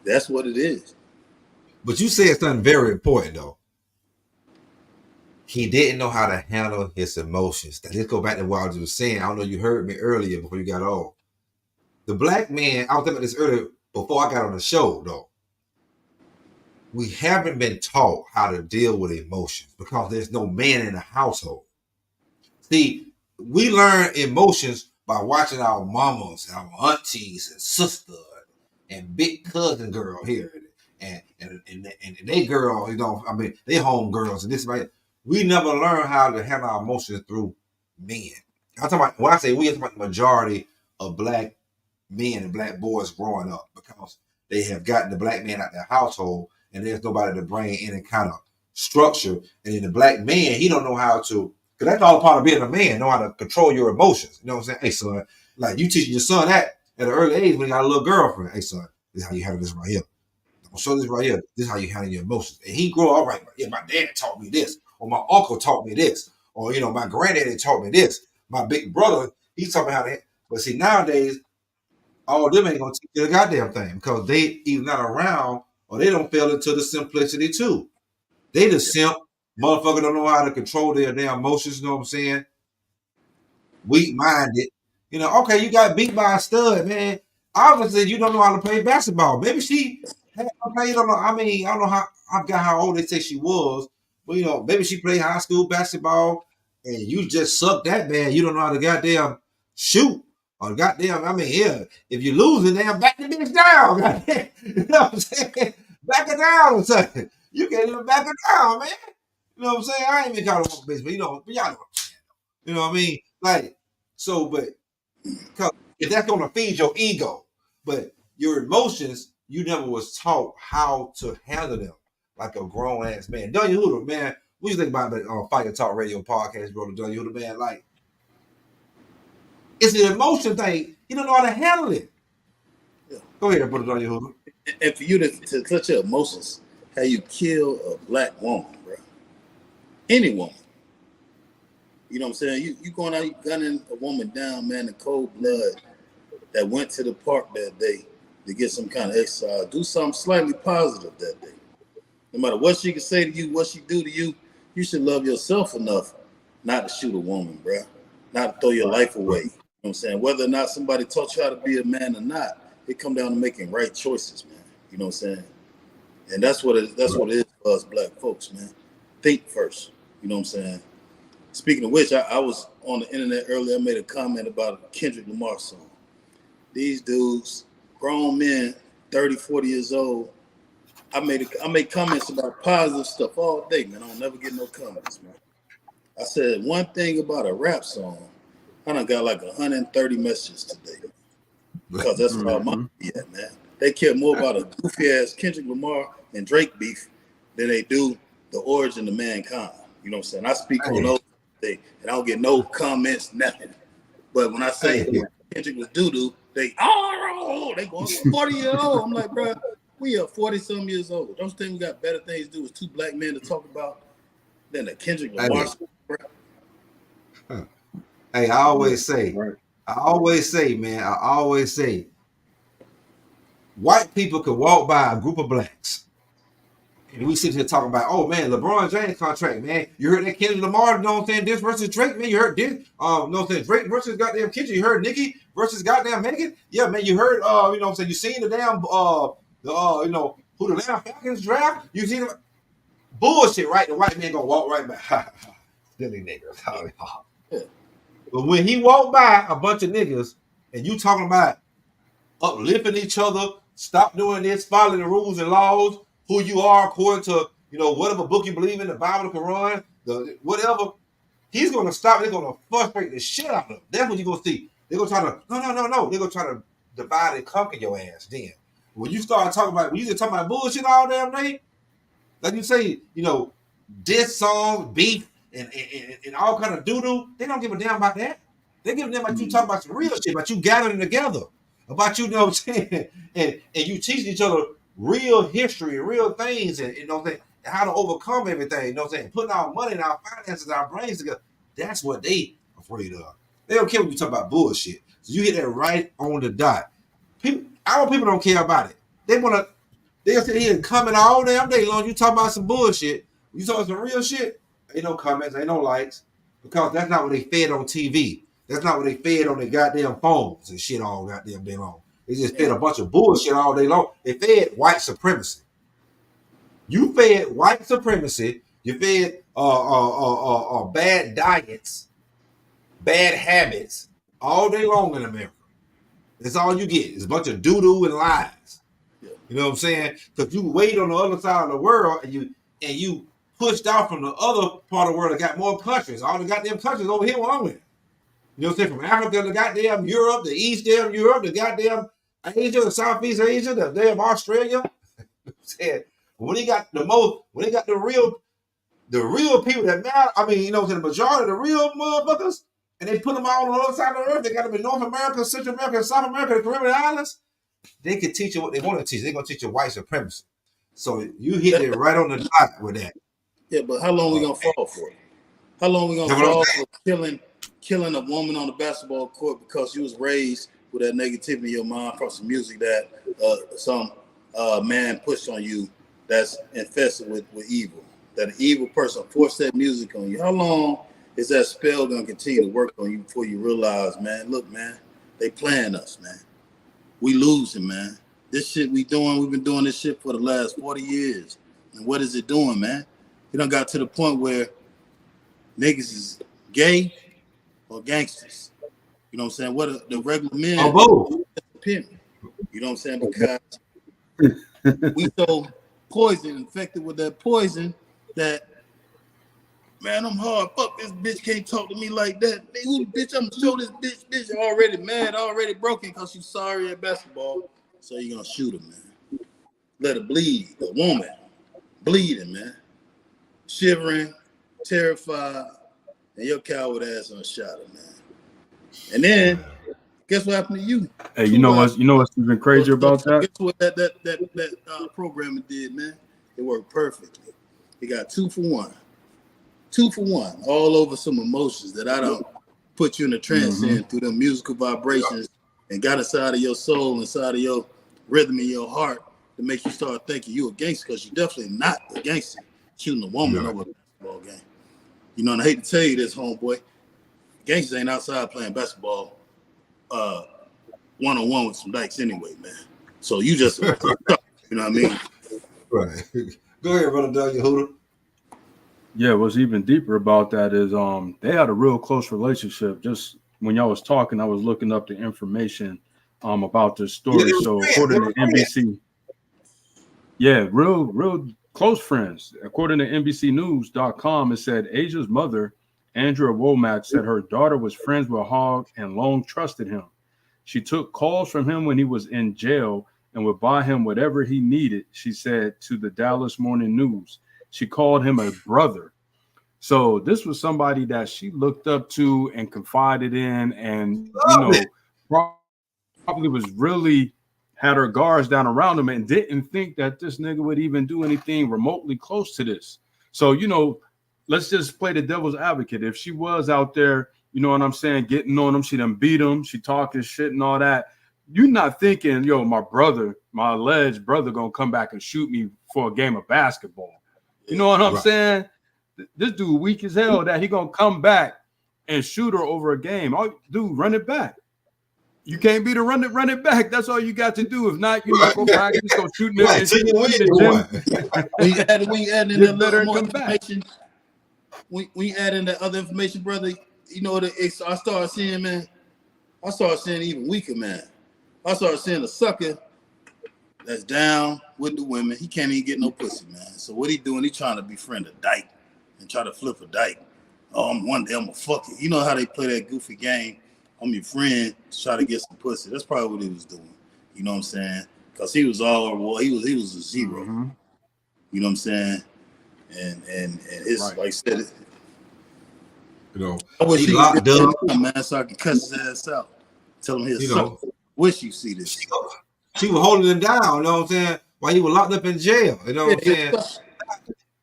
that's what it is. But you said something very important, though. He didn't know how to handle his emotions. Let's go back to what I was saying. I don't know if you heard me earlier before you got on. The black man, I was thinking about this earlier before I got on the show, though. We haven't been taught how to deal with emotions because there's no man in the household. See, we learn emotions by watching our mamas, our aunties, and sisters, and big cousin girl here, and they girl, you know, I mean, they home girls and this right. We never learn how to handle our emotions through men. I'm talking about, when I say we, I'm talking about the majority of black men and black boys growing up because they have gotten the black man out their household and there's nobody to bring any kind of structure. And then the black man, he don't know how to, because that's all part of being a man, know how to control your emotions. You know what I'm saying? Hey, son, like you teaching your son that at an early age when he got a little girlfriend. Hey, son, this is how you handle this right here. I'm going to show this right here. This is how you handle your emotions. And he grew up, all right, yeah, my dad taught me this, or my uncle taught me this, or, you know, my granddaddy taught me this. My big brother, he taught me how to. But see, nowadays, all of them ain't going to teach you the goddamn thing because they either not around or they don't feel into the simplicity too. They just simp. Motherfucker don't know how to control their damn emotions, you know what I'm saying? Weak-minded. You know, okay, you got beat by a stud, man. Obviously, you don't know how to play basketball. Maybe she had to play, you don't know. I mean, I don't know I forgot how old they say she was, but you know, maybe she played high school basketball and you just suck that, man. You don't know how to goddamn shoot. Or goddamn, I mean, yeah, if you're losing, damn, back the bitch down. Goddamn. You know what I'm saying? Back it down or something. You can't even back it down, man. You know what I'm saying? I ain't even calling her a bitch, but you know, but y'all know what I'm saying. You know what I mean? Like, so, but if that's gonna feed your ego, but your emotions, you never was taught how to handle them like a grown ass man. Dunny Hooter, man, what you think about the Fire Talk Radio podcast, brother? Dunny Hooter, man, like, it's an emotion thing. You don't know how to handle it. Yeah. Go ahead, brother Dunny Hooter. And for you to touch your emotions, how you kill a black woman, bro? Any woman. You know what I'm saying? You going out, you gunning a woman down, man, in cold blood that went to the park that day to get some kind of exercise. Do something slightly positive that day. No matter what she can say to you, what she do to you, you should love yourself enough not to shoot a woman, bro. Not to throw your life away. You know what I'm saying? Whether or not somebody taught you how to be a man or not, it come down to making right choices, man. You know what I'm saying? And that's what it is for us black folks, man. Think first. You know what I'm saying? Speaking of which, I was on the internet earlier. I made a comment about a Kendrick Lamar song. These dudes, grown men, 30, 40 years old, I make comments about positive stuff all day, man. I don't never get no comments, man. I said one thing about a rap song. I done got like 130 messages today. Because that's where my at, man. They care more about a goofy ass Kendrick Lamar and Drake beef than they do the origin of mankind. You know what I'm saying? I speak on those things, and I don't get no comments, nothing. But when I say Kendrick was doo-doo, they going 40 years old. I'm like, bro, we are 40-some years old. Don't you think we got better things to do as two black men to talk about than the Kendrick Lamar song, bro? Hey, I always say, white people could walk by a group of blacks. And we sit here talking about, oh man, LeBron James contract, man. You heard that Kendrick Lamar, you know what I'm saying? This versus Drake, man. You heard this? You know what I'm saying? Drake versus goddamn Kendrick. You heard Nicki versus goddamn Megan? Yeah, man. You heard, you know what I'm saying? You seen the damn, you know, who the Atlanta Falcons draft? You seen them? Bullshit, right? The white man gonna walk right by. Silly niggas. But when he walked by a bunch of niggas and you talking about uplifting each other, stop doing this, following the rules and laws, who you are according to, you know, whatever book you believe in, the Bible, the Quran, the whatever, he's gonna stop. They're gonna frustrate the shit out of him. That's what you're gonna see. They're gonna try to no. They're gonna try to divide and conquer your ass. Then when you start talking about, when you just talking about bullshit all damn day, like you say, you know, diss songs, beef, and all kind of doo-doo, they don't give a damn about that. They give a damn about you talking about some real shit, about you gathering together, about you know what I'm saying, and you teaching each other real history, real things, and you know what I'm saying, and how to overcome everything, you know what I'm saying, putting our money and our finances, our brains together. That's what they afraid of. They don't care when you talk about bullshit. So you hit that right on the dot. Our people don't care about it. They'll sit here and comment all damn day long. You talk about some bullshit. You talk some real shit. Ain't no comments, ain't no likes, because that's not what they fed on TV. That's not what they fed on their goddamn phones and shit all goddamn day long. They just fed a bunch of bullshit all day long. They fed white supremacy. You fed white supremacy. You fed bad diets, bad habits all day long in America. That's all you get. It's a bunch of doo-doo and lies. You know what I'm saying? Because you wait on the other side of the world and you pushed out from the other part of the world that got more countries. All the goddamn countries over here where I'm in. You know what I'm saying? From Africa to goddamn Europe, the East damn Europe, the goddamn Asia, the Southeast Asia, the damn Australia. When they got the real people that matter, I mean, you know, the majority of the real motherfuckers, and they put them all on the other side of the earth. They got them in North America, Central America, South America, the Caribbean Islands. They can teach you what they want to teach. They're gonna teach you white supremacy. So you hit it right on the dot with that. Yeah, but how long we gonna fall for it? How long we gonna fall for killing a woman on the basketball court because you was raised with that negativity in your mind from some music that some man pushed on you that's infested with evil? That an evil person forced that music on you. How long is that spell gonna continue to work on you before you realize, man, look, man, they playing us, man. We losing, man. This shit we've been doing this shit for the last 40 years. And what is it doing, man? It done got to the point where niggas is gay or gangsters. You know what I'm saying? What the regular men or both. You know what I'm saying? Because we so infected with that poison that, man, I'm hard. Fuck, this bitch can't talk to me like that. Hey, who the bitch? I'm gonna show this bitch already mad, already broken because she's sorry at basketball. So you gonna shoot her, man. Let her bleed. The woman bleeding, man. Shivering, terrified, and your coward ass unshot her, man. And then guess what happened to you? Hey, you know what's even crazier about that? Guess what that programming did, man? It worked perfectly. It got 2 for 1. 2 for 1, all over some emotions that I don't put you in a trance in through the musical vibrations and got inside of your soul, inside of your rhythm in your heart to make you start thinking you a gangster, because you're definitely not a gangster shooting a woman over a basketball game. You know, and I hate to tell you this, homeboy, gangsters ain't outside playing basketball one-on-one with some dykes anyway, man. So you just, you know what I mean? Right. Go ahead, brother Doug Yehuda. Yeah, what's even deeper about that is they had a real close relationship. Just when y'all was talking, I was looking up the information about this story. So according to NBC, real close friends. According to NBCnews.com, it said Asia's mother, Andrea Womack, said her daughter was friends with Hogg and long trusted him. She took calls from him when he was in jail and would buy him whatever he needed, she said to the Dallas Morning News. She called him a brother. So this was somebody that she looked up to and confided in, and, probably was really had her guards down around him and didn't think that this nigga would even do anything remotely close to this. So, let's just play the devil's advocate. If she was out there, you know what I'm saying, getting on him, she done beat him, she talking shit and all that, you're not thinking, my brother, my alleged brother, gonna come back and shoot me for a game of basketball. You know what I'm saying? This dude weak as hell that he gonna come back and shoot her over a game. Dude, run it back. You can't be the run it back. That's all you got to do. If not, go practice, go shoot in the gym. When you add in that little more information, when you add in that other information, brother, I started seeing, man. I started seeing even weaker, man. I started seeing a sucker that's down with the women. He can't even get no pussy, man. So what he doing? He trying to befriend a dyke and try to flip a dyke. One day I'm gonna fuck it. You know how they play that goofy game? I'm your friend to try to get some pussy. That's probably what he was doing. You know what I'm saying? Because he was he was a zero. You know what I'm saying? And it's like I said, I wish he locked up, man, so I could cuss his ass out. Tell him he'll suck. Wish you see this. She was holding him down, you know what I'm saying? While he was locked up in jail, you know what I'm saying?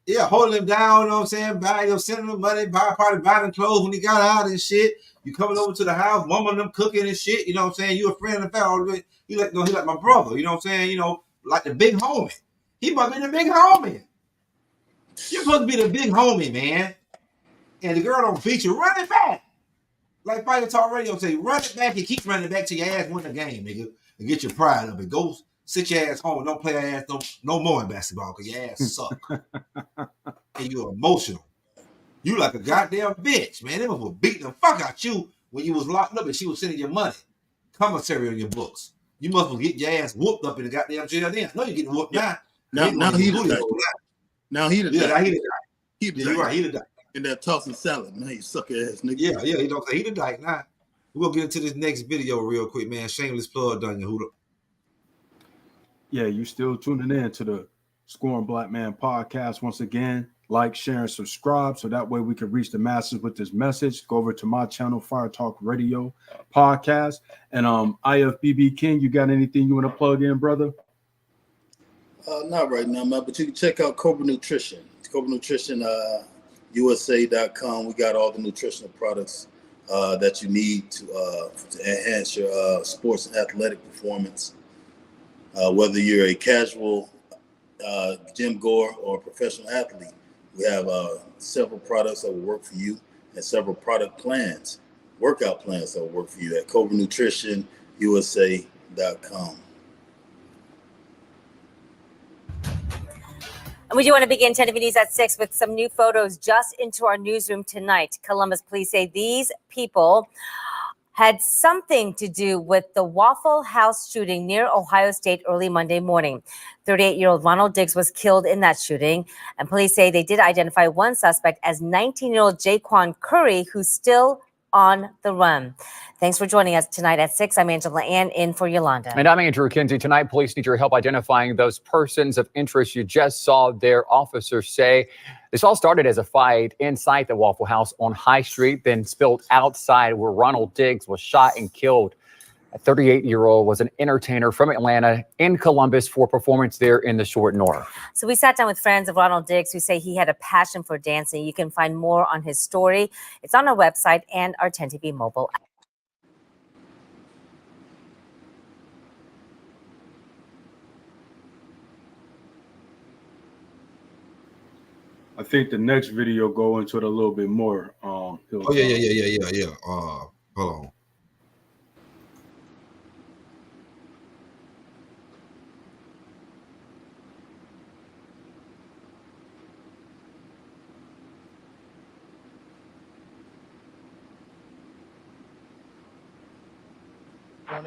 Yeah, holding him down, you know what I'm saying? Sending him money, buying him clothes when he got out and shit. You coming over to the house, woman them cooking and shit, you know what I'm saying? You a friend of the family. He like my brother, you know what I'm saying? Like the big homie. He must be the big homie. You're supposed to be the big homie, man. And the girl don't beat you, run it back. Like Fighter Talk Radio say, run it back and keep running back till your ass win the game, nigga. And get your pride up. And go sit your ass home. Don't play your ass no more in basketball because your ass suck. And you're emotional. You like a goddamn bitch, man. They was beating the fuck out you when you was locked up and she was sending you money. Commissary on your books. You must have get your ass whooped up in the goddamn jail then. I know you're getting whooped now. Now he the dyke. Now he the dyke. Yeah, he the dyke. You're right, he the dyke. And that tossing salad, man, you suck ass nigga. Yeah, he don't say he the dyke now. We're gonna get into this next video real quick, man. Shameless plug, Doug Yehuda. Yeah, you still tuning in to the Scoring Black Man podcast. Once again, like, share, and subscribe so that way we can reach the masses with this message. Go over to my channel, Fire Talk Radio Podcast. And IFBB King, you got anything you want to plug in, brother? Not right now, man, but you can check out Cobra Nutrition. Cobra Nutrition, USA.com. We got all the nutritional products that you need to enhance your sports and athletic performance. Whether you're a casual gym goer or a professional athlete, we have several products that will work for you and several product plans, workout plans that will work for you at Cobra Nutrition, USA.com. And we do want to begin 10 News at 6 with some new photos just into our newsroom tonight. Columbus police say these people had something to do with the Waffle House shooting near Ohio State early Monday morning. 38-year-old Ronald Diggs was killed in that shooting, and police say they did identify one suspect as 19-year-old Jaquan Curry, who's still on the run. Thanks for joining us tonight at 6. I'm Angela Ann, in for Yolanda. And I'm Andrew Kinsey. Tonight, police need your help identifying those persons of interest you just saw there. Officers say this all started as a fight inside the Waffle House on High Street, then spilled outside where Ronald Diggs was shot and killed. A 38-year-old was an entertainer from Atlanta in Columbus for performance there in the Short North. So we sat down with friends of Ronald Diggs who say he had a passion for dancing. You can find more on his story. It's on our website and our 10 TV mobile app. I think the next video go into it a little bit more. Oh yeah. Hold on.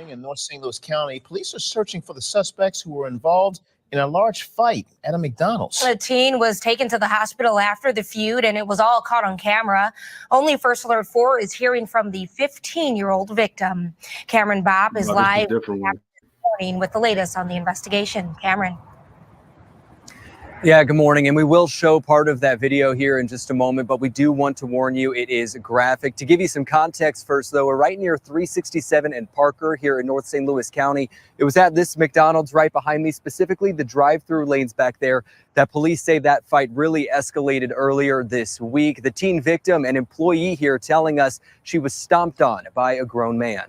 In North St. Louis County, police are searching for the suspects who were involved in a large fight at a McDonald's. A teen was taken to the hospital after the feud, and it was all caught on camera. Only First Alert 4 is hearing from the 15-year-old victim. Cameron Bob is live this morning with the latest on the investigation. Cameron. Yeah, good morning. And we will show part of that video here in just a moment, but we do want to warn you it is graphic. To give you some context first, though, we're right near 367 and Parker here in North St. Louis County. It was at this McDonald's right behind me, specifically the drive-through lanes back there, that police say that fight really escalated earlier this week. The teen victim, an employee here, telling us she was stomped on by a grown man.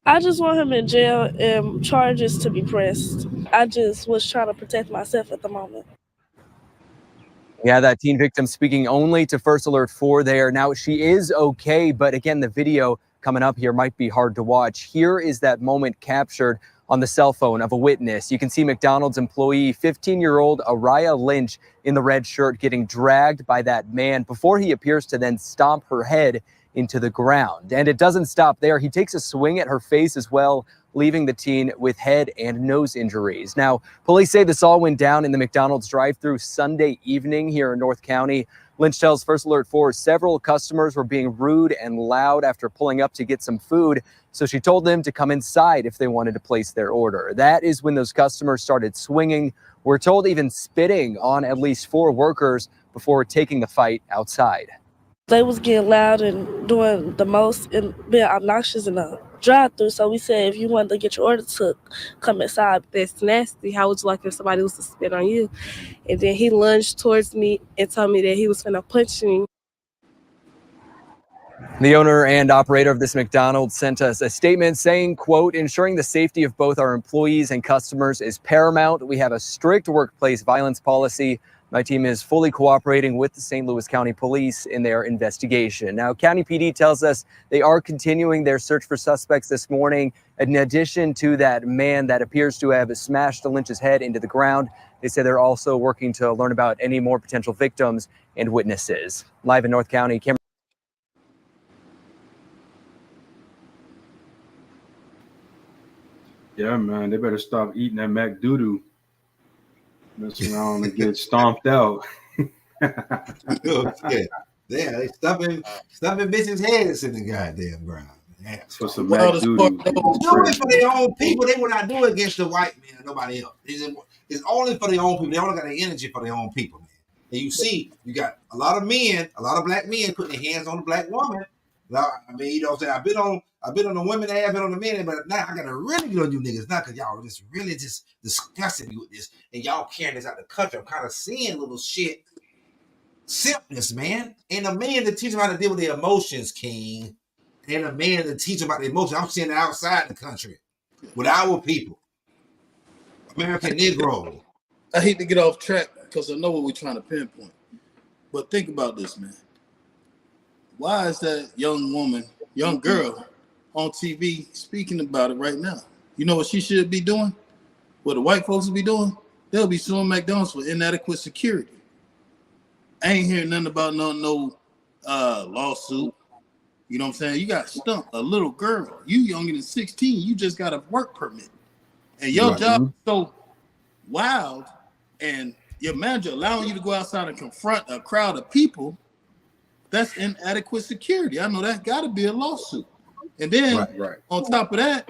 I just want him in jail and charges to be pressed. I just was trying to protect myself at the moment. Yeah, that teen victim speaking only to First Alert 4 there. Now, she is okay, but again, the video coming up here might be hard to watch. Here is that moment captured on the cell phone of a witness. You can see McDonald's employee, 15-year-old Araya Lynch, in the red shirt getting dragged by that man before he appears to then stomp her head into the ground. And it doesn't stop there. He takes a swing at her face as well, leaving the teen with head and nose injuries. Now, police say this all went down in the McDonald's drive-thru Sunday evening here in North County. Lynch tells First Alert 4 several customers were being rude and loud after pulling up to get some food, so she told them to come inside if they wanted to place their order. That is when those customers started swinging. We're told even spitting on at least 4 workers before taking the fight outside. They was getting loud and doing the most and being obnoxious in the drive-thru. So we said, if you wanted to get your order took, come inside. That's nasty. How would you like if somebody was to spit on you? And then he lunged towards me and told me that he was finna punch me. The owner and operator of this McDonald's sent us a statement saying, quote, ensuring the safety of both our employees and customers is paramount. We have a strict workplace violence policy. My team is fully cooperating with the St. Louis County Police in their investigation. Now, County PD tells us they are continuing their search for suspects this morning. In addition to that man that appears to have smashed Lynch's head into the ground, they say they're also working to learn about any more potential victims and witnesses. Live in North County, Cameron. Yeah, man, they better stop eating that Mac doo-doo. Mess around and get stomped out. Yeah, they stuffing bitches' heads in the goddamn ground. Yeah. For some Mac doo-doo. Do it for their own people. They will not do it against the white man or nobody else. It's only for their own people. They only got the energy for their own people, man. And you see, you got a lot of men, a lot of black men putting their hands on the black woman. Now, I mean, you know what I'm saying? I've been on the women, I've been on the men, but now I gotta really get on you niggas now because y'all just really just disgusting me with this, and y'all carrying this out the country. I'm kind of seeing little shit simpness, man. And a man to teach them how to deal with their emotions, King. And a man to teach them about their emotions. I'm seeing it outside the country with our people, American Negro. I hate to get off track because I know what we're trying to pinpoint, but think about this, man. Why is that young girl on TV speaking about it right now? You know what she should be doing? What the white folks will be doing? They'll be suing McDonald's for inadequate security. I ain't hearing nothing about no lawsuit. You know what I'm saying? You got stumped, a little girl. You younger than 16. You just got a work permit. And your job is so wild, and your manager allowing you to go outside and confront a crowd of people. That's inadequate security. I know that's got to be a lawsuit. And then on top of that,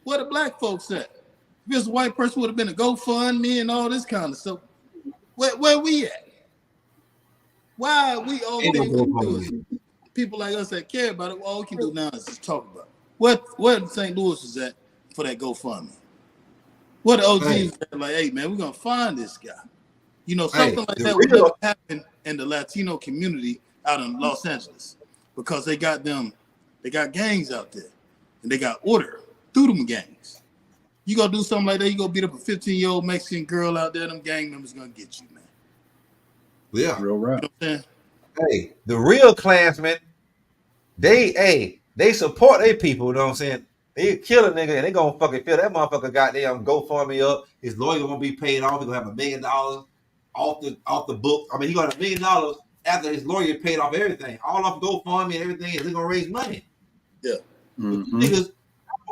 where the black folks at? If this white person would have been a GoFundMe and all this kind of stuff, where we at? Why are we all people like us that care about it? All we can do now is just talk about it. Where St. Louis is at, for that GoFundMe? What OGs Hey. like, hey man, we're gonna find this guy. You know, Hey, something like the that would real- never happen in the Latino community out in Los Angeles because they got gangs out there and they got order through them gangs. You go do something like that, you go beat up a 15-year-old Mexican girl out there, them gang members gonna get you, man. Yeah. Real rap. You know what I'm saying? Hey, the real Klansmen, they support their people, you know what I'm saying? They kill a nigga and they gonna fucking fill that motherfucker goddamn GoFundMe up. His lawyer gonna be paid off. He's gonna have $1 million off the book. I mean, he got $1 million after his lawyer paid off everything. All off GoFundMe and everything, and they're gonna raise money. Yeah. Mm-hmm. Niggas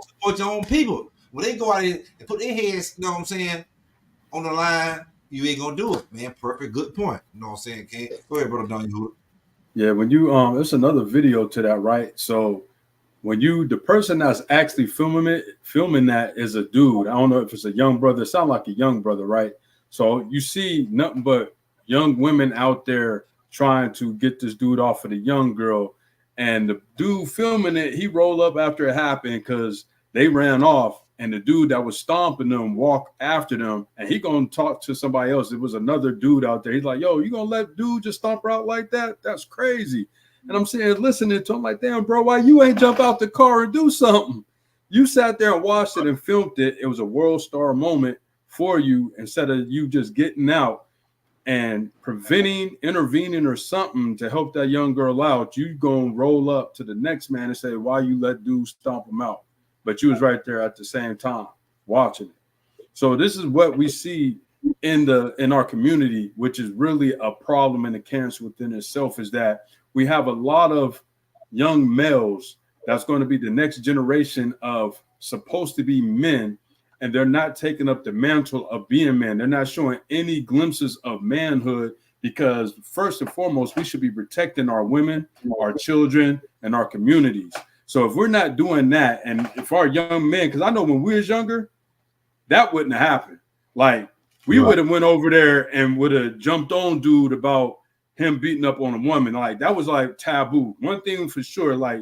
support your own people. When they go out here and put their heads, you know what I'm saying, on the line, you ain't gonna do it, man. Perfect, good point. You know what I'm saying, King? Go ahead, brother Don. Yeah, when you there's another video to that, right? So when the person that's actually filming that is a dude. I don't know if it's a young brother. It sounds like a young brother, right? So you see nothing but young women out there trying to get this dude off of the young girl, and the dude filming it, he rolled up after it happened because they ran off, and the dude that was stomping them walked after them, and he gonna talk to somebody else. It was another dude out there. He's like, yo, you gonna let dude just stomp her out like that? That's crazy. And I'm saying, listening to him like, damn, bro, why you ain't jump out the car and do something? You sat there and watched it and filmed it. It was a world star moment for you instead of you just getting out and intervening or something to help that young girl out. You gonna roll up to the next man and say, why you let dude stomp him out? But you was right there at the same time watching it. So this is what we see in our community, which is really a problem and a cancer within itself, is that we have a lot of young males that's going to be the next generation of supposed to be men, and they're not taking up the mantle of being men. They're not showing any glimpses of manhood because first and foremost, we should be protecting our women, our children, and our communities. So if we're not doing that, and if our young men, because I know when we was younger, that wouldn't have happened. Like we would have went over there and would have jumped on dude about him beating up on a woman. Like that was like taboo. One thing for sure, like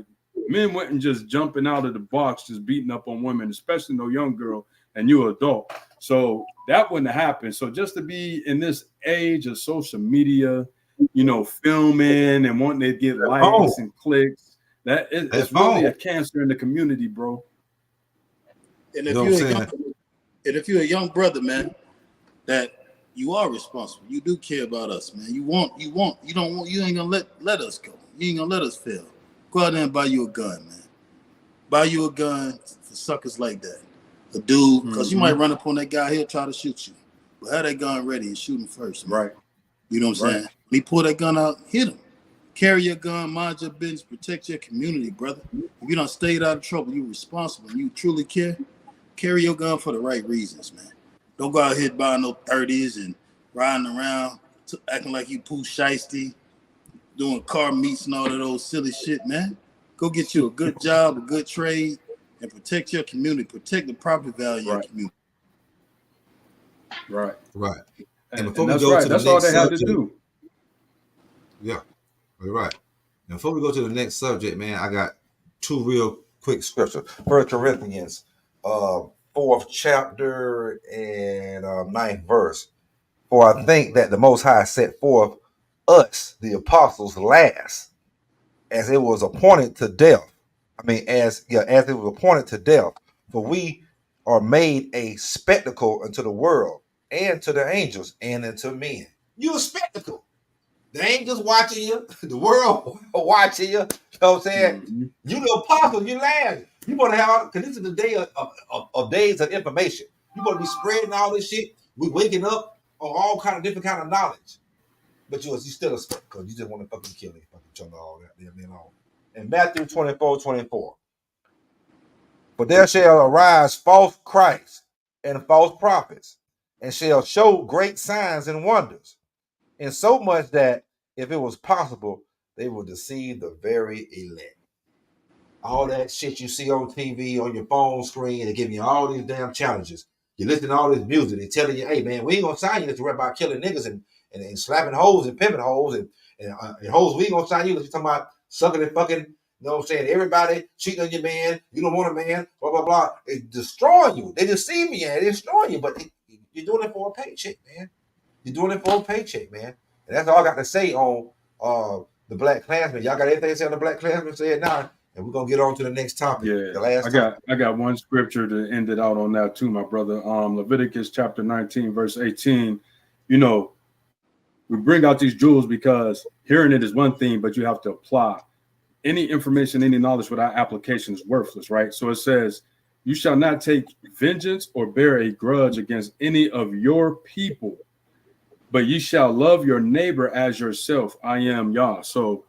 men wouldn't just jumping out of the box, just beating up on women, especially no young girl, and you're an adult. So that wouldn't have happened. So just to be in this age of social media, you know, filming and wanting to get likes and clicks, that it's really a cancer in the community, bro. And if you're a young brother, man, that you are responsible. You do care about us, man. You ain't gonna let us go. You ain't gonna let us fail. Go out there and buy you a gun, man. Buy you a gun for suckers like that. A dude, because you might run up on that guy, he'll try to shoot you. But have that gun ready and shoot him first, man. Right. You know what I'm saying? When he pull that gun out, hit him. Carry your gun, mind your business, protect your community, brother. If you don't stay out of trouble, you're responsible, you truly care, carry your gun for the right reasons, man. Don't go out here buying no 30s and riding around acting like you Pooh Shiesty, doing car meets and all of those silly shit, man. Go get you a good job, a good trade, and protect your community. Protect the property value of your community. Right. Right. And before that's we go right. to That's the all next they had to subject, do. Yeah. Right. And before we go to the next subject, man, I got two real quick scriptures. 1 Corinthians, 4th chapter and 9th verse. For I think that the Most High set forth us, the apostles, last, as it was appointed to death. As it was appointed to death. For we are made a spectacle unto the world, and to the angels, and unto men. You a spectacle. The angels watching you, the world watching you. You know what I'm saying? Mm-hmm. You the apostle, you last. You want to have, because this is the day of days of information. You want to be spreading all this shit. We waking up on all kind of different kind of knowledge. But you still a spectacle. You just want to fucking kill it. Fucking chunk all that damn on. In Matthew 24:24. For there shall arise false Christs and false prophets, and shall show great signs and wonders, and so much that if it was possible, they will deceive the very elect. All that shit you see on TV, on your phone screen, they give you all these damn challenges. You listen to all this music, they telling you, hey man, we ain't gonna sign you to worry about killing niggas and slapping hoes and pimping hoes and hoes. We ain't gonna sign you unless you're talking about sucking and fucking You know what I'm saying? Everybody cheating on your man. You don't want a man. Blah blah blah. It's destroying you. They deceive you and it's destroying you. But you're doing it for a paycheck, man. You're doing it for a paycheck, man. And that's all I got to say on the Black Klansmen. Y'all got anything to say on the Black Klansmen? Say it now, and we're gonna get on to the next topic. Yeah, the last. I got one scripture to end it out on that too, my brother. Leviticus chapter 19, verse 18. You know, we bring out these jewels because hearing it is one thing, but you have to apply. Any information, any knowledge without application is worthless, right? So it says, you shall not take vengeance or bear a grudge against any of your people, but ye shall love your neighbor as yourself. I am Yah. So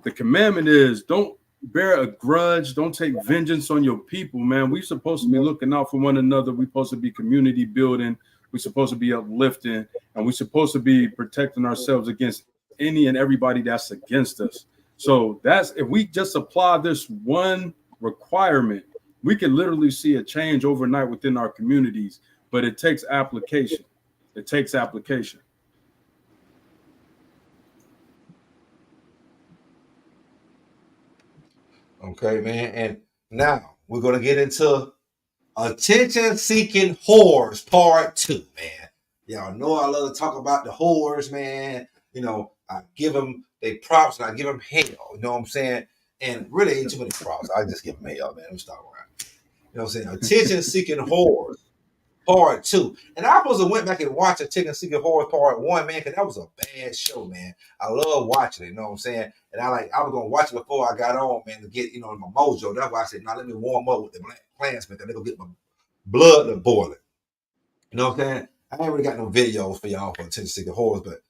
the commandment is don't bear a grudge. Don't take vengeance on your people, man. We're supposed to be looking out for one another. We're supposed to be community building. We're supposed to be uplifting, and we're supposed to be protecting ourselves against any and everybody that's against us. So that's, if we just apply this one requirement, we can literally see a change overnight within our communities, but it takes application. It takes application. Okay, man. And now we're going to get into attention-seeking whores part 2, man. Y'all know I love to talk about the whores, man. You know, I give them they props and I give them hell. You know what I'm saying? And really ain't too many props. I just give them hell, man. Let me stop around. You know what I'm saying? Attention-seeking whores part 2. And I supposed to went back and watched Attention-seeking whores part 1, man, because that was a bad show, man. I love watching it. You know what I'm saying? And I was gonna watch it before I got on, man, to get my mojo. That's why I said, now let me warm up with the Black Klansmen, because they gonna get my blood to boiling. You know what I'm saying? I ain't really got no videos for y'all for Attention-seeking whores, but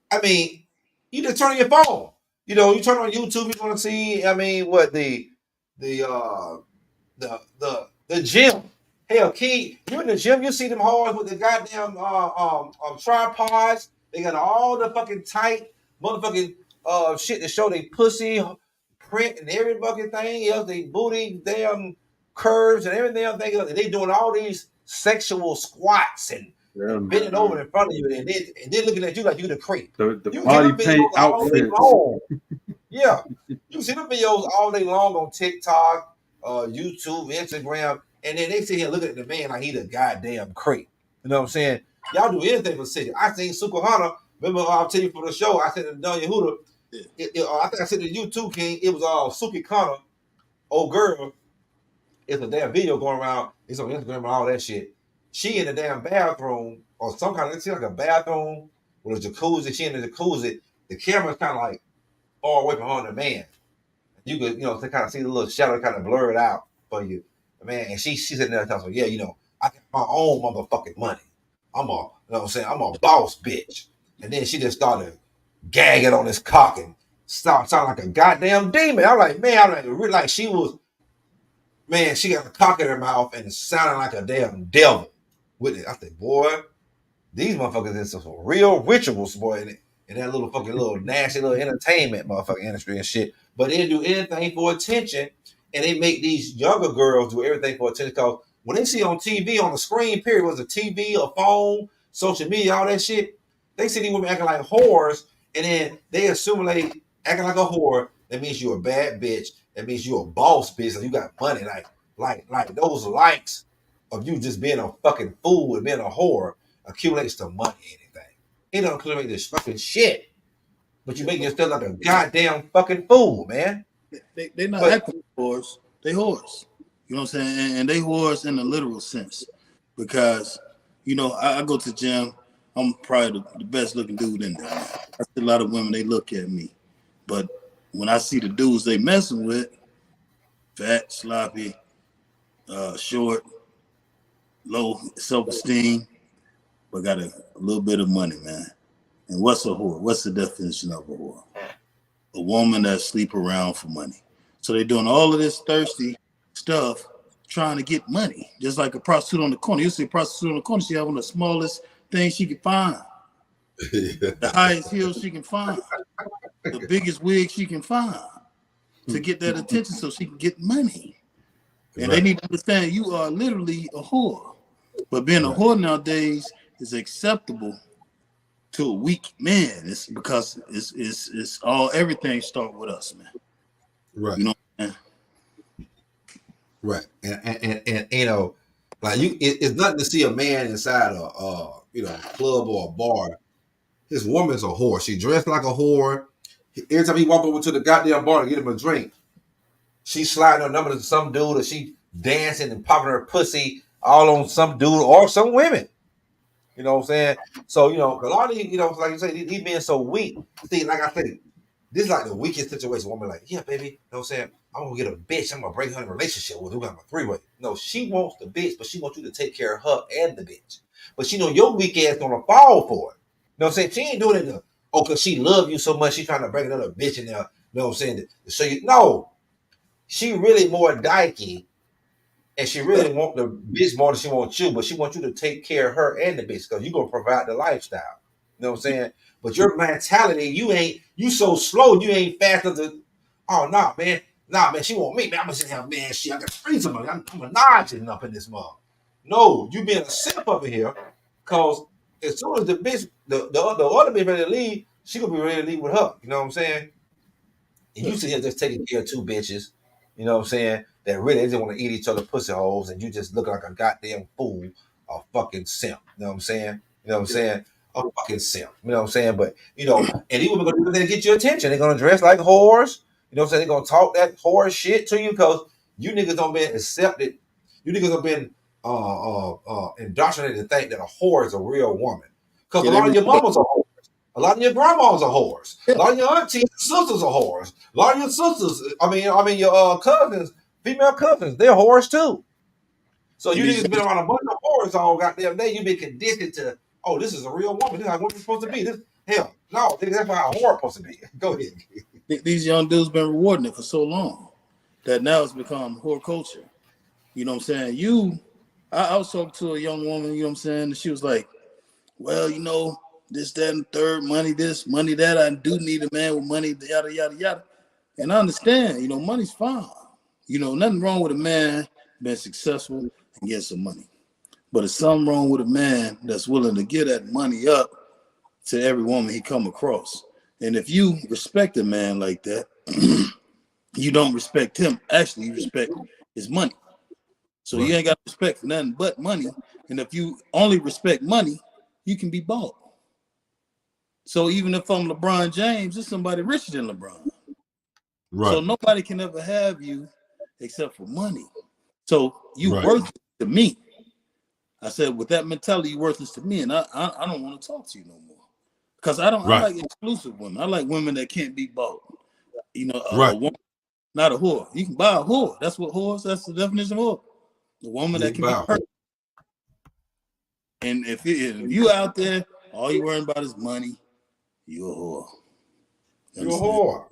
I mean, you just turn on your phone. You know, you turn on YouTube, you're gonna see. I mean, what the gym. Hell, Key, you in the gym, you see them whores with the goddamn tripods. They got all the fucking tight motherfucking shit to show they pussy print and every fucking thing else, they booty damn curves and everything else. They doing all these sexual squats and bending over in front of you and then looking at you like you the creep. The body paint outfits. Yeah, you can see the videos all day long on TikTok, YouTube, Instagram, and then they sit here looking at the man like he the goddamn creep. You know what I'm saying? Y'all do anything for city. I seen Sukahana. Remember, I'll tell you for the show. I said to Don Yehuda. I think I said to you too, King. It was Suki Kana, old girl. It's a damn video going around. It's on Instagram and all that shit. She in the damn bathroom or some kind of, it seems like a bathroom with a jacuzzi. She in the jacuzzi. The camera's kind of like far away from the man. You could, to kind of see the little shadow kind of blur it out for you. Man, and she's sitting there telling me, yeah, I got my own motherfucking money. I'm a boss bitch. And then she just started gagging on this cock and sounding like a goddamn demon. I'm like, like she was, man, she got a cock in her mouth and it sounded like a damn devil with it. I said, boy, these motherfuckers in some real rituals, boy, in that little fucking little nasty little entertainment motherfucking industry and shit. But they do anything for attention, and they make these younger girls do everything for attention. Because when they see on TV, on the screen, period, was a TV, a phone, social media, all that shit, they see these women acting like whores, and then they assimilate acting like a whore. That means you're a bad bitch. That means you're a boss bitch, and you got money. Like those likes of you just being a fucking fool and being a whore accumulates to money or anything. It don't accumulate this fucking shit. But you make yourself like a goddamn fucking fool, man. They're not acting whores. They whores. You know what I'm saying? And they whores in the literal sense. Because, I go to the gym. I'm probably the best looking dude in there. I see a lot of women, they look at me. But when I see the dudes they messing with, fat, sloppy, short, low self-esteem, but got a little bit of money, man. And what's a whore? What's the definition of a whore? A woman that sleep around for money. So they're doing all of this thirsty stuff trying to get money. Just like a prostitute on the corner. You see a prostitute on the corner, she having the smallest thing she can find. The highest heels she can find. The biggest wig she can find to get that attention so she can get money. And they need to understand you are literally a whore. But being a whore nowadays is acceptable to a weak man. It's because it's all everything start with us, man. Right. You know what I'm saying? Right. And you know, like it's nothing to see a man inside a you know, club or a bar. His woman's a whore. She dressed like a whore. Every time he walk over to the goddamn bar to get him a drink, she sliding her number to some dude, or she dancing and popping her pussy all on some dude or some women. You know what I'm saying? So, you know, a lot of these, you know, like you say, he being so weak. See, like I said, this is like the weakest situation. Woman like, yeah, baby, you know what I'm saying? I'm gonna get a bitch. I'm gonna break her in a relationship with her. We're gonna have a three-way. No, she wants the bitch, but she wants you to take care of her and the bitch. But she know your weak ass gonna fall for it. You know what I'm saying? She ain't doing it because she love you so much, she's trying to bring another bitch in there. You know what I'm saying? To show you. No, she really more dykey. And she really want the bitch more than she wants you, but she wants you to take care of her and the bitch because you're gonna provide the lifestyle. You know what I'm saying? But your mentality, you so slow, you ain't fast as the nah, man. Nah, man, she want me, man. I'm gonna sit here, man. Shit, I got free some money. I'm menaging up in this mug. No, you being a simp over here, cause as soon as the bitch, the other bitch ready to leave, she gonna be ready to leave with her. You know what I'm saying? And you sit here just taking care of two bitches, you know what I'm saying, that really just want to eat each other pussy holes, and you just look like a goddamn fool, a fucking simp. You know what I'm saying? You know what I'm saying? A fucking simp. You know what I'm saying? But, you know, and even gonna do that to get your attention. They're gonna dress like whores. You know what I'm saying? They're gonna talk that whore shit to you because you niggas don't been accepted. You niggas have been indoctrinated to think that a whore is a real woman. Because a lot of your mamas are whores. A lot of your grandmas are whores. A lot of your aunties and sisters are whores. A lot of your sisters, I mean your cousins, female cousins, they're whores too. So you niggas been around a bunch of whores all goddamn day. You been conditioned to, oh, this is a real woman. This is how women's supposed to be. This hell, no, that's how a whore supposed to be. Go ahead. These young dudes been rewarding it for so long that now it's become whore culture. You know what I'm saying? I was talking to a young woman, you know what I'm saying? And she was like, well, you know, this, that, and third, money this, money that. I do need a man with money, yada, yada, yada. And I understand, you know, money's fine. You know, nothing wrong with a man being successful and getting some money. But it's something wrong with a man that's willing to give that money up to every woman he come across. And if you respect a man like that, you don't respect him. Actually, you respect his money. So you ain't got respect for nothing but money. And if you only respect money, you can be bought. So even if I'm LeBron James, there's somebody richer than LeBron. Right. So nobody can ever have you except for money. So you worthless to me. I said, with that mentality, you worthless to me, and I don't want to talk to you no more. Because I like exclusive women. I like women that can't be bought. You know, a woman, not a whore. You can buy a whore. That's the definition of whore. The woman that can be hurt. And if you out there, all you worrying about is money, you're a whore. You're a whore.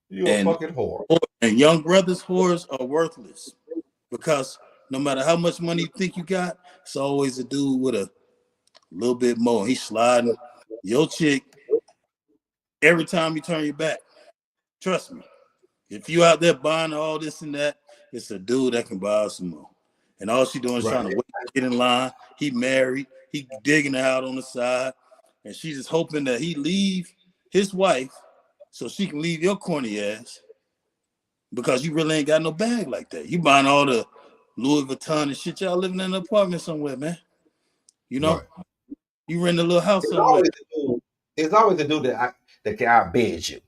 You're a fucking whore. And young brothers, whores are worthless because no matter how much money you think you got, it's always a dude with a little bit more. He's sliding your chick every time you turn your back. Trust me. If you out there buying all this and that, it's a dude that can buy some more. And all she doing is trying to wait to get in line. He married. He digging her out on the side. And she's just hoping that he leave his wife so she can leave your corny ass because you really ain't got no bag like that. You buying all the Louis Vuitton and shit. Y'all living in an apartment somewhere, man. You know? You rent a little house somewhere. It's always the dude that can outbid you.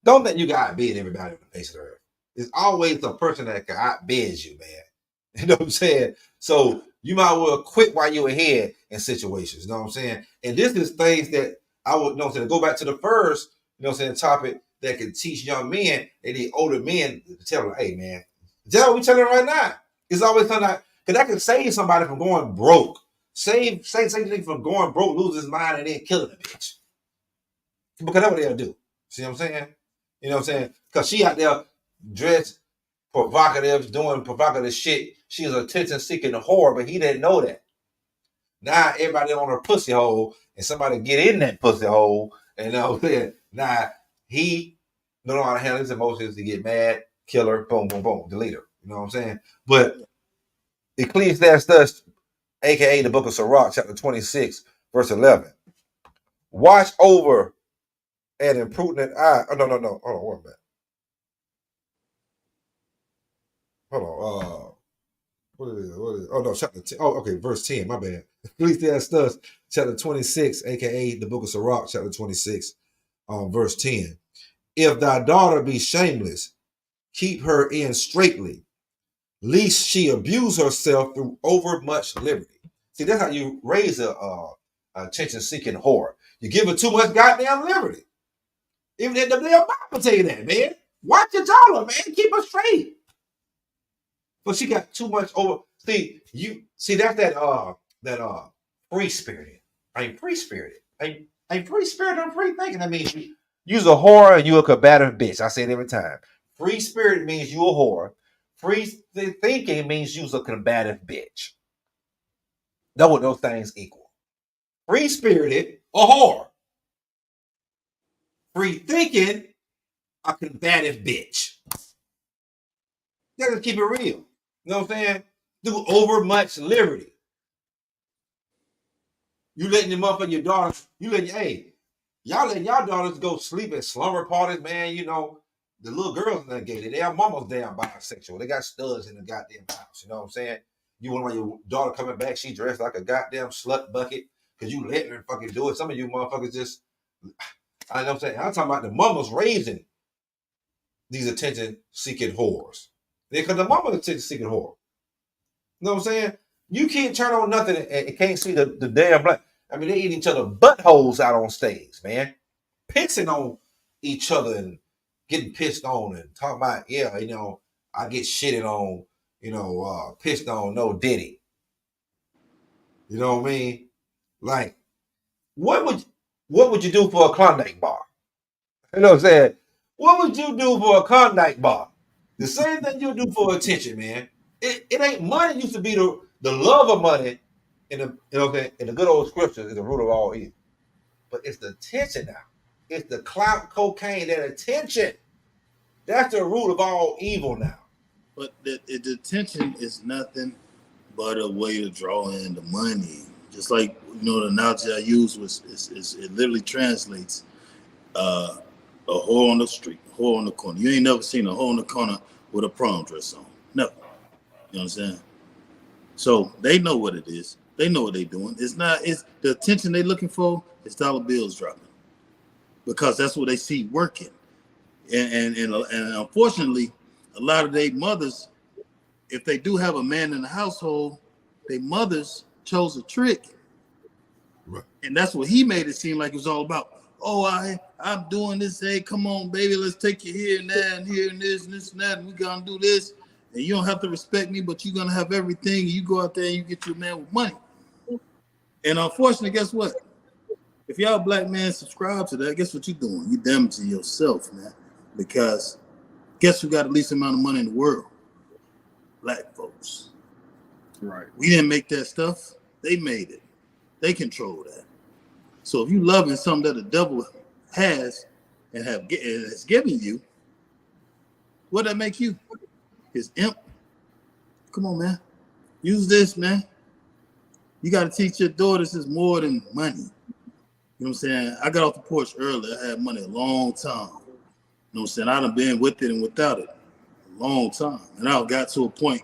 Don't think you can outbid everybody on the face of the earth. It's always the person that can outbid you, man. You know what I'm saying? So you might well quit while you're ahead in situations. You know what I'm saying? And this is things that I would, you know what I'm saying, to go back to the first, you know what I'm saying, topic that can teach young men and the older men to tell them, hey, man, is that what we telling them right now? It's always something like, because that can save somebody from going broke. Save something from going broke, losing his mind, and then killing the bitch. Because that's what they'll do. See what I'm saying? You know what I'm saying? Because she out there dressed provocative, doing provocative shit. She's attention-seeking whore, but he didn't know that. Now everybody on her pussy hole, and somebody get in that pussy hole, and you know what I'm saying? Now he don't know how to handle his emotions to get mad, kill her, boom, boom, boom, delete her. You know what I'm saying? But Ecclesiastes, aka the book of Sirach, chapter 26, verse 11. Watch over an imprudent eye. Oh, no. Hold on, one minute. hold on. What is it? Oh no, chapter 10. Oh, okay, verse 10. My bad. Ecclesiastes chapter 26, aka the book of Sirach, chapter 26, verse 10. If thy daughter be shameless, keep her in straitly, lest she abuse herself through overmuch liberty. See, that's how you raise a attention-seeking whore. You give her too much goddamn liberty. Even the damn Bible tell you that, man. Watch your dollar, man. Keep her straight. But she got too much over. See that's that free spirited. Ain't free spirited. Ain't free spirited or free thinking. That means you's a whore and you a combative bitch. I say it every time. Free spirited means you a whore. Free thinking means you's a combative bitch. That's what those things equal. Free spirited, a whore. Free thinking, a combative bitch. Gotta keep it real. You know what I'm saying? Do over much liberty. You letting your motherfucker, your daughters, y'all letting y'all daughters go sleep at slumber parties, man. You know, the little girls in that gay, their mama's damn bisexual. They got studs in the goddamn house. You know what I'm saying? You want your daughter coming back, she dressed like a goddamn slut bucket because you letting her fucking do it. Some of you motherfuckers just, I know what I'm saying. I'm talking about the mamas raising these attention-seeking whores. Because the mama's attention-seeking whore. You know what I'm saying? You can't turn on nothing and can't see the damn black. I mean, they eat each other buttholes out on stage, man. Pissing on each other and getting pissed on and talking about, yeah, you know, I get shitted on, you know, pissed on, no Diddy. You know what I mean? Like, what would you do for a Klondike bar? You know what I'm saying? What would you do for a Klondike bar? The same thing you do for attention, man. It ain't money used to be the love of money in the in the good old scripture is the root of all evil. But it's the attention now. It's the clout, cocaine, that attention. That's the root of all evil now. But the attention is nothing but a way to draw in the money. Just like, you know, the analogy I use was it literally translates a whore on the street, a whore on the corner. You ain't never seen a whore on the corner with a prom dress on. Never. You know what I'm saying? So they know what it is. They know what they're doing. It's the attention they're looking for is dollar bills dropping. Because that's what they see working. And unfortunately, a lot of their mothers, if they do have a man in the household, their mothers chose a trick. Right. And that's what he made it seem like it was all about. Oh, I'm doing this. Hey, come on, baby, let's take you here and there and here and this and that, and we're gonna do this. And you don't have to respect me, but you're gonna have everything. You go out there and you get your man with money. And unfortunately, guess what? If y'all black men subscribe to that, guess what you're doing? You're damaging yourself, man. Because guess who got the least amount of money in the world? Black folks. Right. We didn't make that stuff. They made it. They control that. So if you loving something that the devil has and has given you, what that make you? His imp. Come on, man. Use this, man. You got to teach your daughters it's more than money. You know what I'm saying? I got off the porch early. I had money a long time. You know what I'm saying? I done been with it and without it a long time. And I got to a point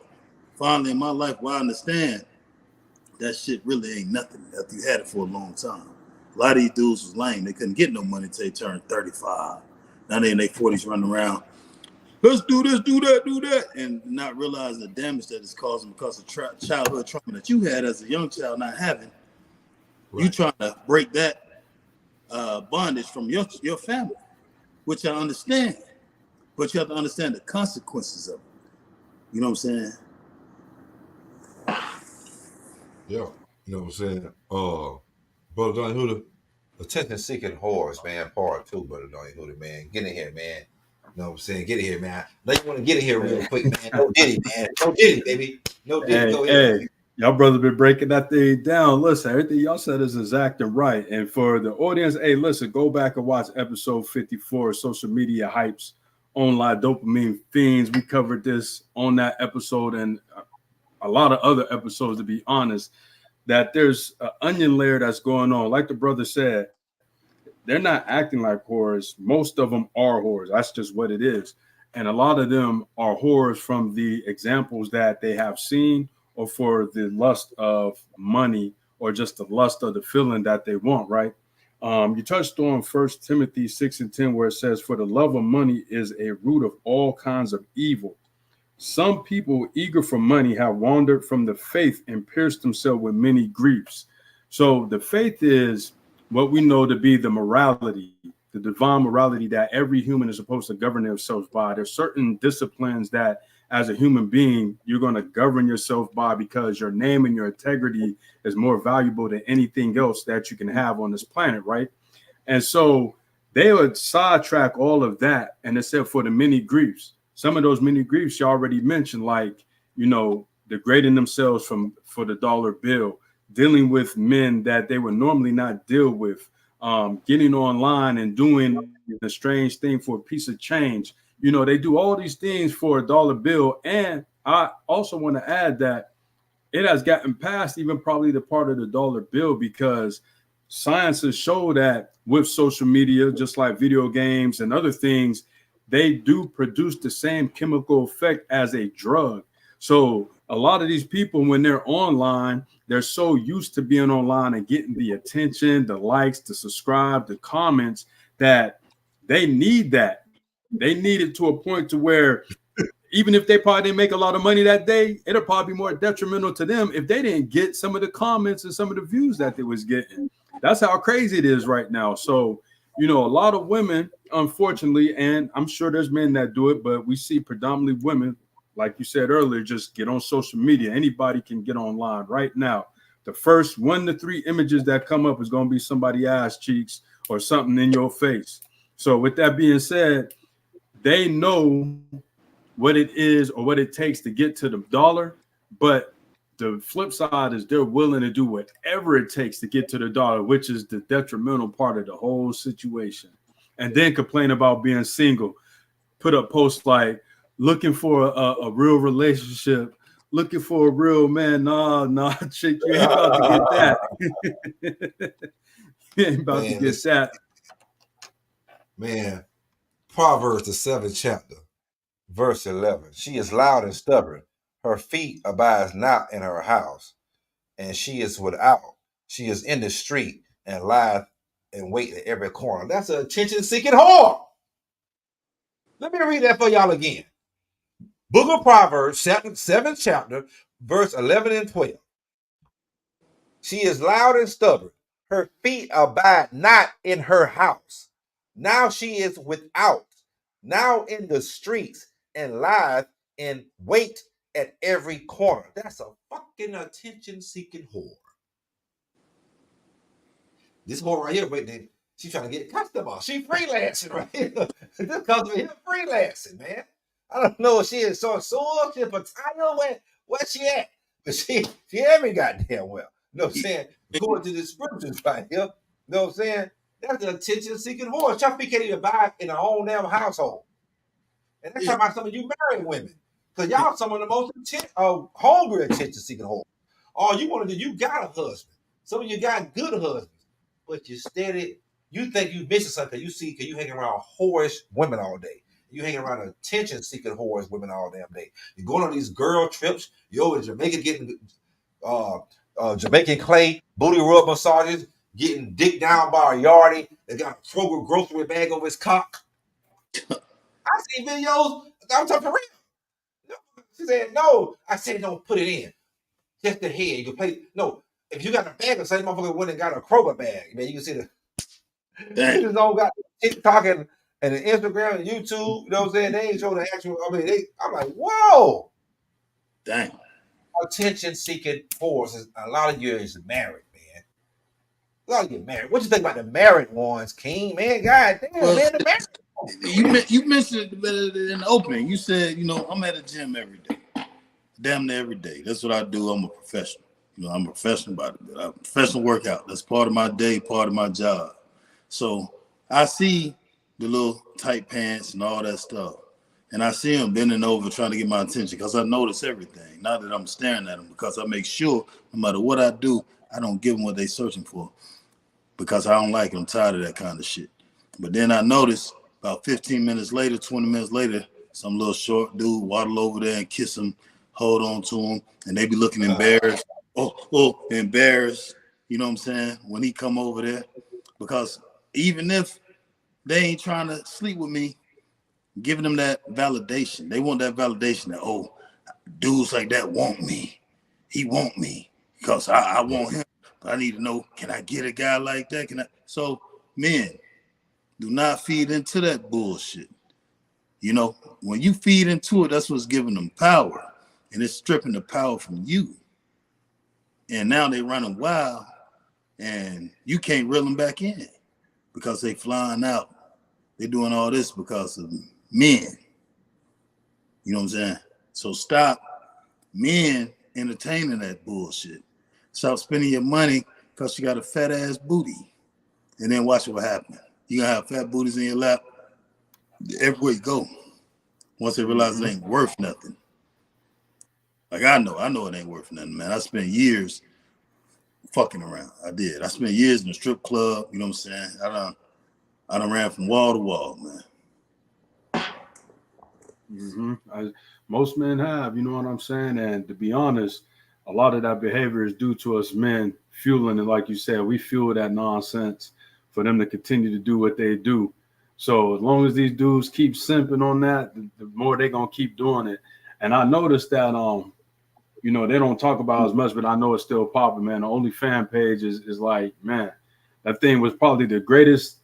finally in my life where I understand that shit really ain't nothing after you had it for a long time. A lot of these dudes was lame. They couldn't get no money until they turned 35. Now they in their 40s running around. Let's do this, do that, do that. And not realize the damage that it's causing because of childhood trauma that you had as a young child not having. Right. You trying to break that bondage from your family, which I understand. But you have to understand the consequences of it. You know what I'm saying? Yeah. You know what I'm saying? Brother Johnny Hooter, attention seeking whores, man. Part 2, Brother Johnny Hooter, man. Get in here, man. You know what I'm saying? Get in here, man. Now you want to get in here real quick, man. No Diddy, man. No Diddy, baby. No Diddy. Go ahead. Hey, y'all brothers been breaking that thing down. Listen, everything y'all said is exactly right. And for the audience, hey, listen, go back and watch episode 54, Social Media Hypes, Online Dopamine Fiends. We covered this on that episode and a lot of other episodes, to be honest, that there's an onion layer that's going on. Like the brother said, they're not acting like whores. Most of them are whores. That's just what it is. And a lot of them are whores from the examples that they have seen, or for the lust of money, or just the lust of the feeling that they want, right? You touched on 1 Timothy 6:10, where it says, "For the love of money is a root of all kinds of evil. Some people eager for money have wandered from the faith and pierced themselves with many griefs." So the faith is what we know to be the morality, the divine morality that every human is supposed to govern themselves by. There's certain disciplines that as a human being, you're going to govern yourself by, because your name and your integrity is more valuable than anything else that you can have on this planet, right? And so they would sidetrack all of that, and it said for the many griefs. Some of those many griefs you already mentioned, like, you know, degrading themselves for the dollar bill, dealing with men that they would normally not deal with, getting online and doing a strange thing for a piece of change. You know, they do all these things for a dollar bill. And I also want to add that it has gotten past even probably the part of the dollar bill, because science has shown that with social media, just like video games and other things, they do produce the same chemical effect as a drug. So a lot of these people, when they're online, they're so used to being online and getting the attention, the likes, the subscribe, the comments, that they need that. They need it to a point to where even if they probably didn't make a lot of money that day, it'll probably be more detrimental to them if they didn't get some of the comments and some of the views that they was getting. That's how crazy it is right now. So, you know, a lot of women, unfortunately, and I'm sure there's men that do it, but we see predominantly women, like you said earlier, just get on social media. Anybody can get online right now. The first 1 to 3 images that come up is going to be somebody's ass cheeks or something in your face. So with that being said, they know what it is or what it takes to get to the dollar, but the flip side is they're willing to do whatever it takes to get to the dollar, which is the detrimental part of the whole situation. And then complain about being single, put up posts like looking for a real relationship, looking for a real man. Nah, chick, you ain't about to get that. You ain't about to get that. Man, Proverbs, the 7th chapter, verse 11. She is loud and stubborn. Her feet abides not in her house, and she is without. She is in the street and lieth and wait at every corner. That's an attention-seeking whore. Let me read that for y'all again. Book of Proverbs, 7th chapter, verse 11 and 12. She is loud and stubborn. Her feet abide not in her house. Now she is without, now in the streets, and lieth in wait at every corner. That's a fucking attention-seeking whore. This whore right here, wait, she's trying to get customers. She freelancing right here. This customer here freelancing, man. I don't know if she is so sore, she Pataya, where she at? But she every goddamn well. You know what I'm saying? According to the scriptures right here, you know what I'm saying? That's an attention-seeking whore. Your feet can't even buy in her own damn household. And that's talking about some of you married women. Because y'all some of the most hungry attention-seeking whores. All you want to do, you got a husband. Some of you got good husbands. But you steady, you think you missing something because you hanging around whorish women all day. You hanging around attention-seeking whorish women all damn day. You're going on these girl trips. You're over in Jamaica getting Jamaican clay, booty rub massages, getting dick down by a yardie. They got a Kroger grocery bag over his cock. I see videos. I'm talking for real. She said, no. I said, don't put it in. Just the head. You can play. No. If you got a bag, the same motherfucker went and got a Kroger bag. Man, you can see the. They just don't got TikTok and Instagram and YouTube. You know what I'm saying? They ain't showing the actual. I mean, I'm like, whoa. Dang. Attention-seeking whores. A lot of you is married, man. A lot of you married. What you think about the married ones, King? Man, God damn, man, the married. You mentioned it in the opening. You said, you know, I'm at a gym every day. Damn near every day. That's what I do. I'm a professional. You know, I'm a professional professional workout. That's part of my day, part of my job. So I see the little tight pants and all that stuff. And I see them bending over trying to get my attention because I notice everything. Not that I'm staring at them, because I make sure no matter what I do, I don't give them what they're searching for, because I don't like it. I'm tired of that kind of shit. But then I notice about 15 minutes later, 20 minutes later, some little short dude waddle over there and kiss him, hold on to him, and they be looking embarrassed. Embarrassed. You know what I'm saying? When he come over there, because even if they ain't trying to sleep with me, giving them that validation. They want that validation that, oh, dudes like that want me. He want me because I want him. But I need to know, can I get a guy like that? Can I? So men, do not feed into that bullshit. You know, when you feed into it, that's what's giving them power. And it's stripping the power from you. And now they running wild and you can't reel them back in because they flying out. They doing all this because of men. You know what I'm saying? So stop men entertaining that bullshit. Stop spending your money because you got a fat ass booty. And then watch what happens. You gonna have fat booties in your lap everywhere you go. Once they realize it ain't worth nothing. Like I know it ain't worth nothing, man. I spent years fucking around. I did. I spent years in the strip club, you know what I'm saying? I done ran from wall to wall, man. Most men have, you know what I'm saying? And to be honest, a lot of that behavior is due to us men fueling it. Like you said, we fuel that nonsense for them to continue to do what they do. So as long as these dudes keep simping on that, the more they're going to keep doing it. And I noticed that, you know, they don't talk about as much, but I know it's still popping, man. The OnlyFans page is like, man, that thing was probably the greatest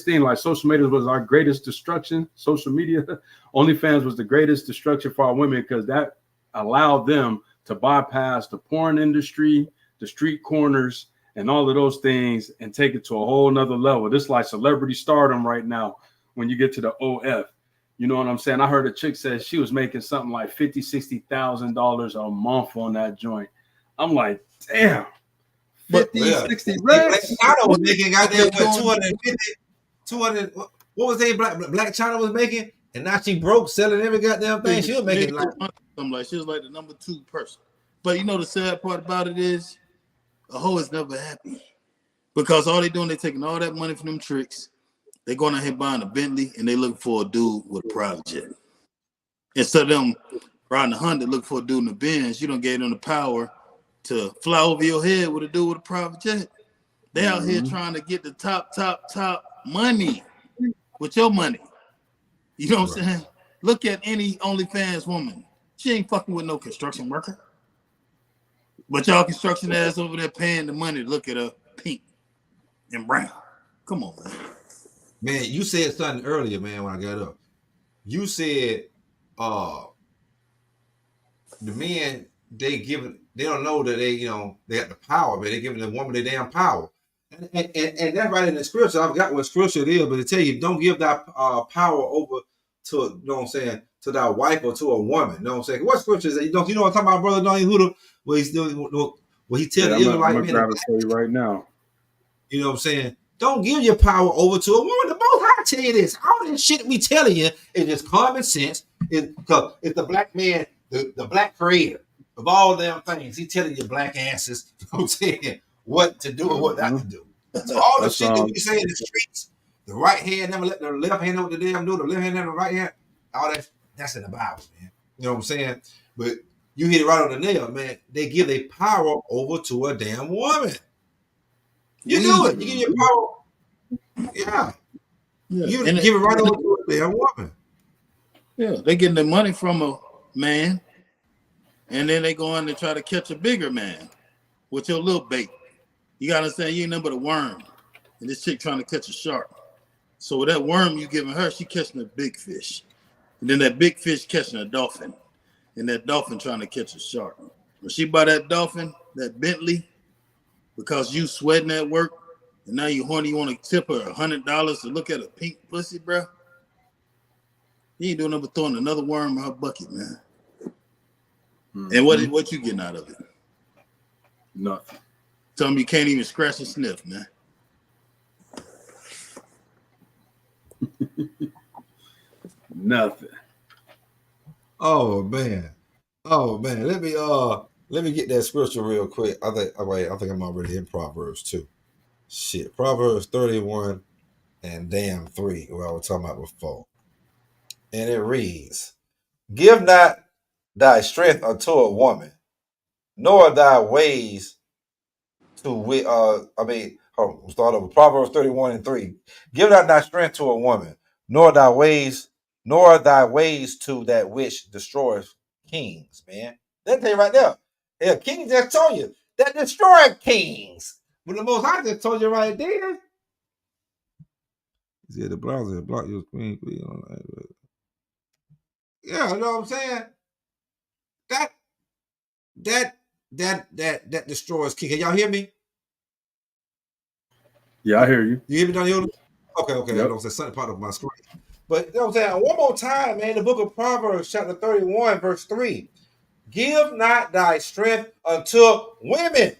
thing. Like social media was our greatest destruction. Social media, OnlyFans was the greatest destruction for our women because that allowed them to bypass the porn industry, the street corners, and all of those things and take it to a whole nother level. This is like celebrity stardom right now when you get to the OF. You know what I'm saying? I heard a chick say she was making something like $50,000, $60,000 a month on that joint. I'm like, damn. 50, 60 racks. Black China was making goddamn 200. What was they Black China was making? And now she broke selling every goddamn thing. She was making like something like she was like the number 2 person. But you know the sad part about it is a hoe is never happy. Because all they doing, they taking all that money from them tricks. They going out here buying a Bentley and they looking for a dude with a private jet. Instead of them riding a Honda looking for a dude in the Benz, you don't gave them the power to fly over your head with a dude with a private jet. They out here trying to get the top money with your money. You know what I'm saying? Look at any OnlyFans woman. She ain't fucking with no construction worker. But y'all construction ass over there paying the money to look at her pink and brown. Come on, man. Man, you said something earlier, man, when I got up. You said the men, they don't know that they got the power, but they giving the woman the damn power. And that's right in the scripture. I forgot what scripture it is, but it tell you don't give that power over to, you know what I'm saying, to that wife or to a woman. You know what I'm saying? What scripture is that? You know what I'm talking about, brother Donnie Huda, where he's doing what he tell the Israelite men. I'm gonna tell you right now. You know what I'm saying? Don't give your power over to a woman. The Most High tell you this. All this shit we telling you is just common sense. It's the black man, the black creator of all damn things. He telling you black asses, you know what I'm saying, what to do and what not to do. So all the shit that we say in the streets, the right hand never let the left hand know what the damn do, the left hand never the right hand, all that's in the Bible, man. You know what I'm saying? But you hit it right on the nail, man. They give their power over to a damn woman. You do it. You give your power. Yeah. You give it right over to a damn woman. Yeah, they getting their money from a man, and then they go on and try to catch a bigger man with your little bait. You gotta understand, you ain't nothing but a worm, and this chick trying to catch a shark. So with that worm you giving her, she catching a big fish, and then that big fish catching a dolphin, and that dolphin trying to catch a shark. When she buy that dolphin, that Bentley, because you sweating at work, and now you horny, you want to tip her $100 to look at a pink pussy, bro. You ain't doing nothing but throwing another worm in her bucket, man. And what you getting out of it? Nothing. Tell me you can't even scratch a sniff, man. Nothing. Oh man. Let me get that scripture real quick. I think I'm already in Proverbs 2. Shit. Proverbs 31 and damn 3, what I was talking about before. And it reads, give not thy strength unto a woman, nor thy ways to start over. Proverbs 31:3. Give not thy strength to a woman, nor thy ways to that which destroys kings, man. That thing right there. Yeah, kings just told you that destroy kings. But the Most High just told you right there. He said the browser block your screen. Yeah, you know what I'm saying? That destroys king. Can y'all hear me? Yeah, I hear you. You hear me down here? Okay. Yep. You know what I'm saying? Something part of my screen. But you know what I'm saying? One more time, man. The book of Proverbs, chapter 31, verse 3. Give not thy strength unto women,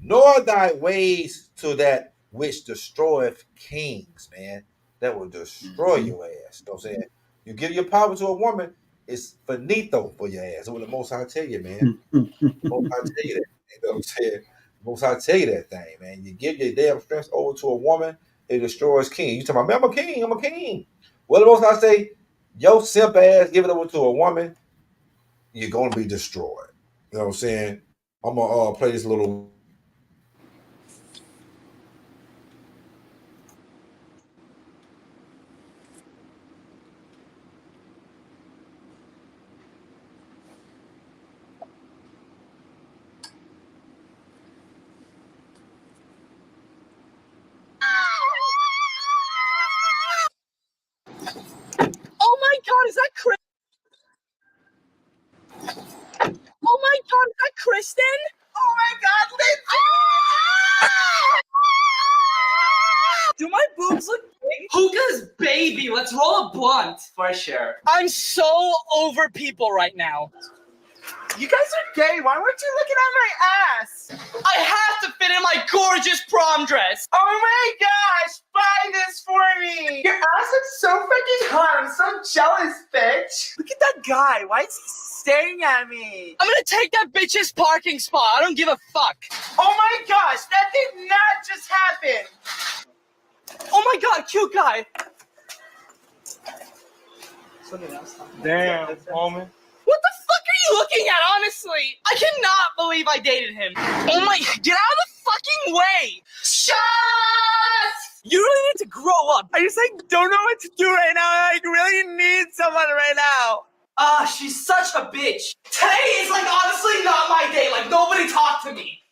nor thy ways to that which destroyeth kings, man. That will destroy your ass. You know what I'm saying? You give your power to a woman, it's finito for your ass. That's what the Most High tell you, man. Most High tell you that. You know what I'm saying? Most High tell you that thing, man. You give your damn strength over to a woman, it destroys king. You talking about, man, I'm a king. Well, the Most High say, your simp ass, give it over to a woman, you're going to be destroyed. You know what I'm saying? I'm going to play this little. Oh my God, is that Chris? Oh my God, is that Kristen? Oh my God, Lindsay! Do my boobs look big? Hookah's baby, let's roll a blunt. For sure. I'm so over people right now. You guys are gay. Why weren't you looking at my ass? I have to fit in my gorgeous prom dress. Oh my gosh, buy this for me. Your ass looks so freaking hot. I'm so jealous, bitch. Look at that guy. Why is he staring at me? I'm gonna take that bitch's parking spot. I don't give a fuck. Oh my gosh, that did not just happen. Oh my God, cute guy. Damn, homie. What the fuck are you looking at, honestly? I cannot believe I dated him. Oh my, get out of the fucking way. Shots! You really need to grow up. I just don't know what to do right now. I really need someone right now. She's such a bitch. Today is honestly not my day. Nobody talk to me.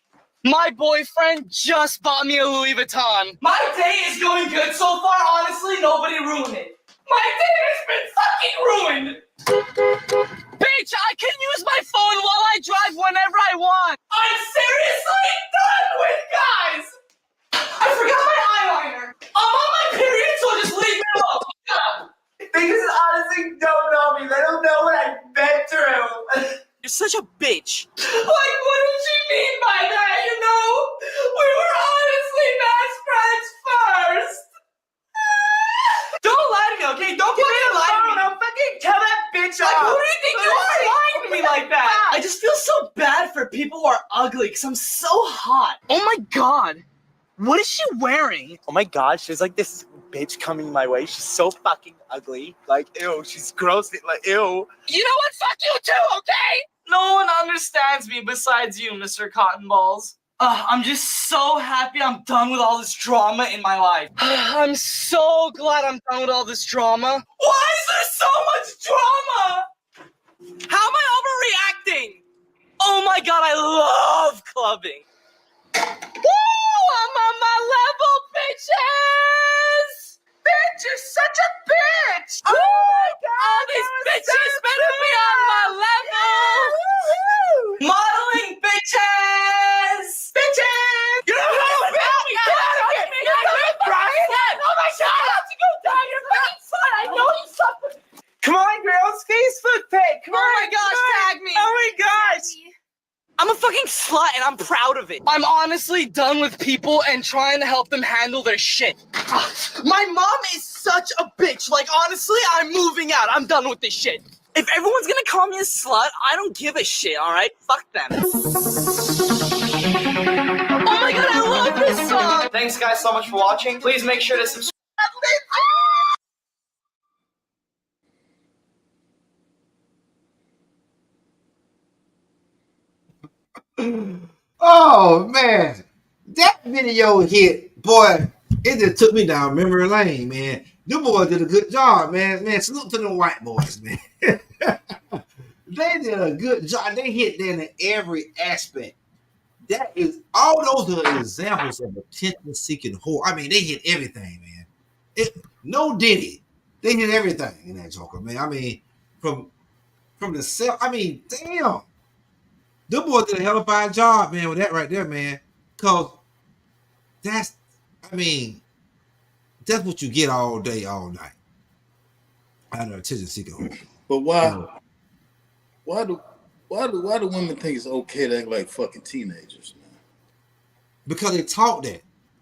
My boyfriend just bought me a Louis Vuitton. My day is going good so far. Honestly, nobody ruined it. My day has been fucking ruined. Bitch, I can use my phone while I drive whenever I want. I'm seriously done with guys. I forgot my eyeliner. I'm on my period, so just leave me alone. Because honestly don't know me. They don't know what I've been through. You're such a bitch. What did she mean by that, you know? We were honestly best friends first. Don't lie to me, okay? Don't get me to lie to me. I'll fucking tell that bitch off. Who do you think you are lying to me like that? I just feel so bad for people who are ugly because I'm so hot. Oh my God. What is she wearing? Oh my God, she's like this bitch coming my way. She's so fucking ugly. Ew, she's gross. Ew. You know what? Fuck you too, okay? No one understands me besides you, Mr. Cotton Balls. I'm just so happy I'm done with all this drama in my life. I'm so glad I'm done with all this drama. Why is there so much drama? How am I overreacting? Oh my God, I love clubbing. Woo! I'm on my level, bitches! Bitch, you're such a bitch! Oh my God! All these bitches better be on my level! Yeah. Modeling bitches! Bitches! You're not about me! Brian! Oh my God! I have to go down! You're fucking fun! I know you suffer! Come on, girls! Facebook pic! Come on! Oh my gosh, tag me! Oh my gosh! I'm a fucking slut and I'm proud of it. I'm honestly done with people and trying to help them handle their shit. My mom is such a bitch. Honestly, I'm moving out. I'm done with this shit. If everyone's gonna call me a slut, I don't give a shit, alright? Fuck them. Oh my God, I love this song! Thanks guys so much for watching. Please make sure to subscribe. Oh man, that video hit, boy. It just took me down memory lane, man. You boys did a good job, man. Man, salute to them white boys, man. They did a good job. They hit that in every aspect. That is, all those are examples of attention-seeking whore. I mean, they hit everything, man. No Diddy, they hit everything in that Joker, man. I mean, from the cell. I mean, damn. The boys did a hell of a fine job, man, with that right there, man. Cause that's, I mean, that's what you get all day, all night. Out of attention seeking whore. But why do women think it's okay to act like fucking teenagers, man? Because they taught that.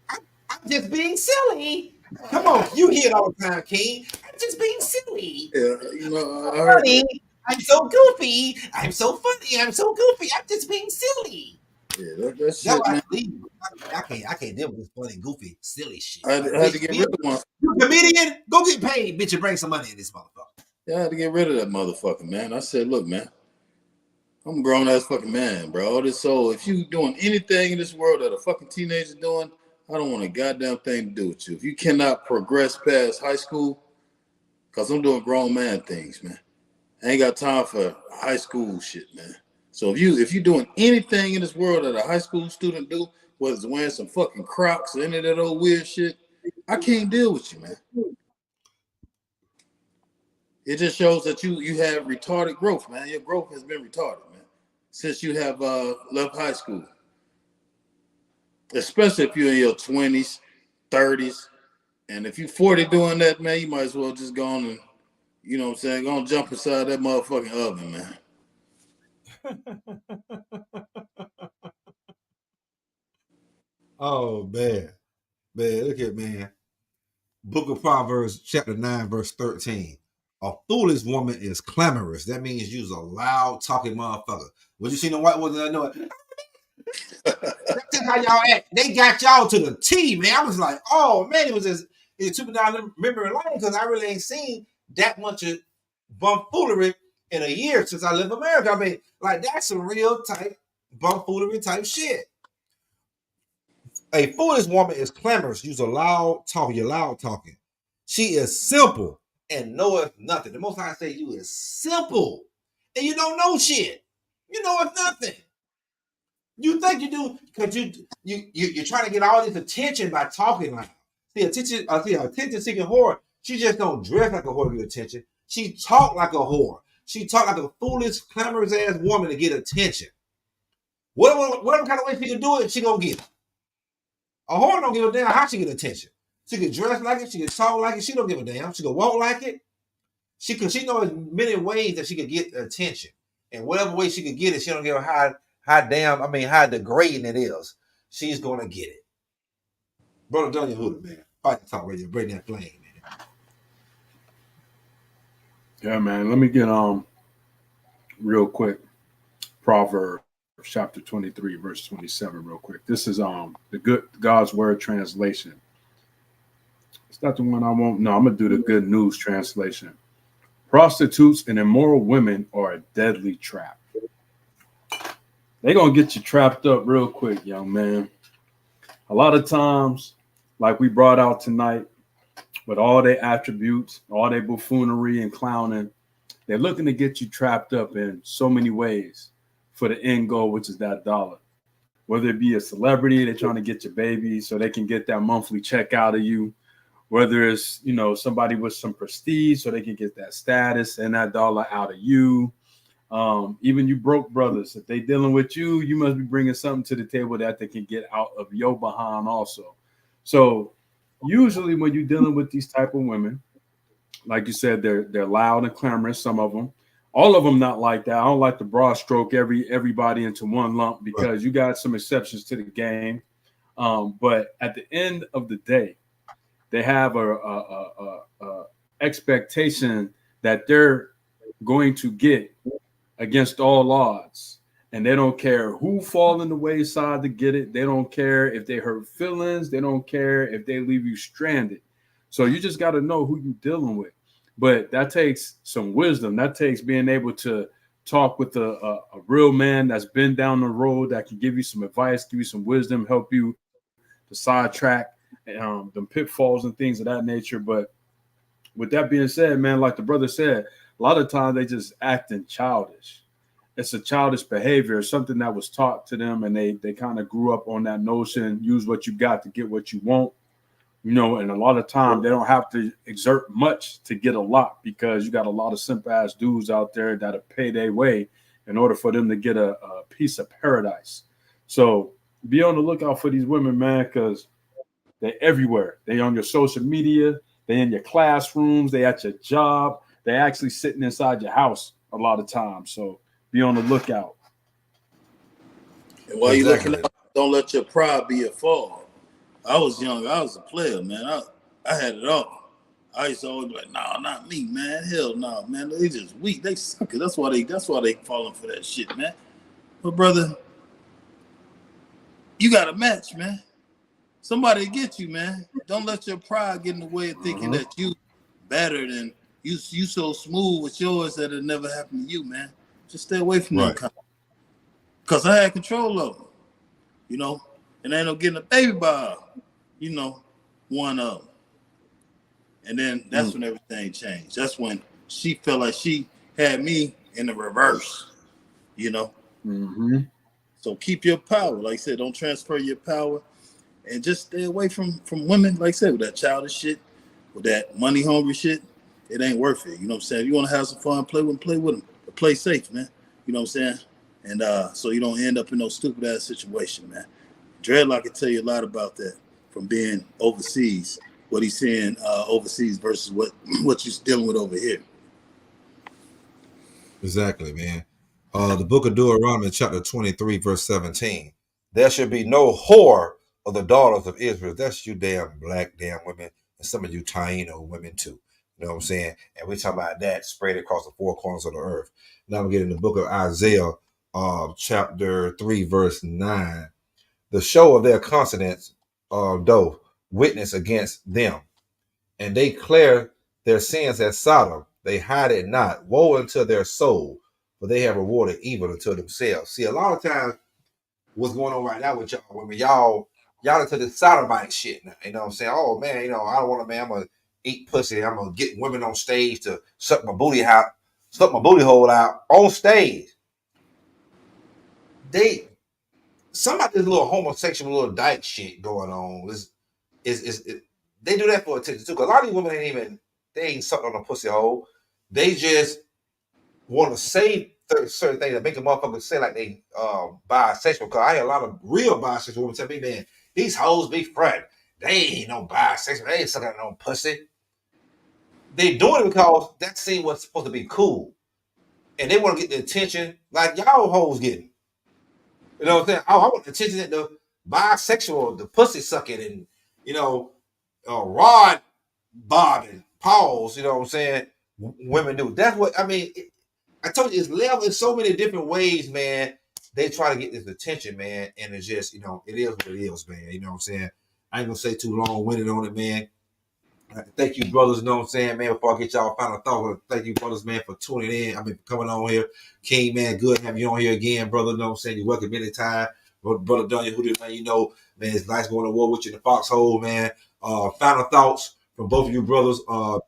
I'm just being silly. Come on, you hear it all the time, King. I'm just being silly. Yeah, you know, I heard funny. I'm so goofy. I'm so funny. I'm so goofy. I'm just being silly. Yeah, that shit, man. I can't deal with this funny, goofy, silly shit. I had to get rid of one. You comedian, go get paid, bitch, and bring some money in this motherfucker. Yeah, I had to get rid of that motherfucker, man. I said, look, man, I'm a grown ass fucking man, bro. All this, so if you doing anything in this world that a fucking teenager's doing, I don't want a goddamn thing to do with you. If you cannot progress past high school, because I'm doing grown man things, man. I ain't got time for high school shit, man. So if you're doing anything in this world that a high school student do, whether it's wearing some fucking Crocs or any of that old weird shit, I can't deal with you, man. It just shows that you have retarded growth, man. Your growth has been retarded, man, since you have left high school. Especially if you're in your 20s, 30s. And if you're 40 doing that, man, you might as well just go on and, you know what I'm saying, go and jump inside that motherfucking oven, man. Oh, man. Man, look at, man. Book of Proverbs, chapter 9, verse 13. A foolish woman is clamorous. That means you's a loud talking motherfucker. When you see the white ones, I know it. That's how y'all act. They got y'all to the T, man. I was like, oh man, it took me down memory lane because I really ain't seen that much of bumfoolery in a year since I lived in America. I mean, like that's some real type bumfoolery type shit. A foolish woman is clamorous. Use a loud talking. You're loud talking. She is simple and knoweth nothing. The Most High say you is simple and you don't know shit. You know it's nothing. You think you do because you're trying to get all this attention by talking like. See, attention-seeking whore. She just don't dress like a whore to get attention. She talk like a whore. She talk like a foolish, clamorous ass woman to get attention. Whatever kind of way she can do it, she gonna get it. A whore don't give a damn how she get attention. She can dress like it. She can talk like it. She don't give a damn. She can walk like it. She knows many ways that she can get attention, and whatever way she can get it, she don't give a how degrading it is. She's gonna get it. Brother Daniel Hooter, man. Fight the talk radio, bring that flame, man. Yeah, man. Let me get real quick. Proverbs chapter 23, verse 27, real quick. This is the good God's Word translation. It's not the one I want. No, I'm gonna do the Good News translation. Prostitutes and immoral women are a deadly trap. They're gonna get you trapped up real quick, young man. A lot of times, like we brought out tonight, with all their attributes, all their buffoonery and clowning, they're looking to get you trapped up in so many ways for the end goal, which is that dollar. Whether it be a celebrity, they're trying to get your baby so they can get that monthly check out of you. Whether it's, somebody with some prestige so they can get that status and that dollar out of you. Even you broke brothers, if they dealing with you, you must be bringing something to the table that they can get out of your behind also. So usually when you're dealing with these type of women, like you said, they're loud and clamorous. Some of them, all of them not like that. I don't like to broad stroke everybody into one lump because you got some exceptions to the game. But at the end of the day, they have a expectation that they're going to get against all odds. And they don't care who fall in the wayside to get it. They don't care if they hurt feelings. They don't care if they leave you stranded. So you just got to know who you're dealing with. But that takes some wisdom. That takes being able to talk with a real man that's been down the road that can give you some advice, give you some wisdom, help you to sidetrack them pitfalls and things of that nature. But with that being said, man, like the brother said, a lot of times they just acting childish. It's a childish behavior, it's something that was taught to them, and they kind of grew up on that notion, use what you got to get what you want. You know, and a lot of time they don't have to exert much to get a lot, because you got a lot of simple ass dudes out there that'll pay their way in order for them to get a piece of paradise. So be on the lookout for these women, man, because they're everywhere. They on your social media, they in your classrooms, they at your job, they actually sitting inside your house a lot of times. So be on the lookout. And while you're looking out, don't let your pride be a fall. I was young. I was a player, man. I had it all. I used to always be like, nah, not me, man. Hell no, man. They just weak. They suck it. That's why they falling for that shit, man. But brother, you got a match, man. Somebody get you, man. Don't let your pride get in the way of thinking that you better than you so smooth with yours that it never happened to you, man. Just stay away from them. Because I had control of them, you know. And I ended up getting a baby by, you know, one of them. And then that's when everything changed. That's when she felt like she had me in the reverse, you know. So keep your power. Like I said, don't transfer your power. And just stay away from women, like I said, with that childish shit, with that money hungry shit. It ain't worth it. You know what I'm saying? If you want to have some fun, play with them. But play safe, man. You know what I'm saying? And so you don't end up in no stupid ass situation, man. Dreadlock can tell you a lot about that from being overseas, what he's seeing overseas versus what you're dealing with over here. Exactly, man. The book of Deuteronomy, chapter 23, verse 17. There should be no whore of the daughters of Israel. That's you damn black damn women, and some of you Taino women too. You know what I'm saying? And we're talking about that spread across the four corners of the earth. Now we get in the book of Isaiah, chapter 3, verse 9. The show of their consonants, though, witness against them, and they declare their sins as Sodom. They hide it not. Woe unto their soul, for they have rewarded evil unto themselves. See, a lot of times, what's going on right now with y'all women, y'all into this sodomite shit now. You know what I'm saying? Oh man, you know, I don't want to, man, I'm gonna eat pussy. I'm gonna get women on stage to suck my booty hole out on stage. Some of this little homosexual little dyke shit going on they do that for attention too. Because a lot of these women ain't sucking on a pussy hole. They just want to say certain things that make a motherfucker say like they bisexual. Because I hear a lot of real bisexual women tell me, man, these hoes be front. They ain't no bisexual. They ain't sucking on no pussy. They doing it because that scene was supposed to be cool. And they want to get the attention like y'all hoes getting. You know what I'm saying? Oh, I want the attention that the bisexual, the pussy sucking, and you know, rod bobbing, pause. You know what I'm saying? Women do. That's what I mean. I told you, it's level in so many different ways, man. They try to get this attention, man, and it's just, you know, it is what it is, man. You know what I'm saying? I ain't gonna say too long-winded on it, man. Thank you, brothers. You know what I'm saying, man? Before I get y'all final thought, thank you, brothers, man, for tuning in. I mean, for coming on here. King, man, good to have you on here again, brother. You know what I'm saying? You're welcome anytime. Brother Dunya, who did, man, you know, man, it's nice going to war with you in the foxhole, man. Final thoughts from both of you brothers. Who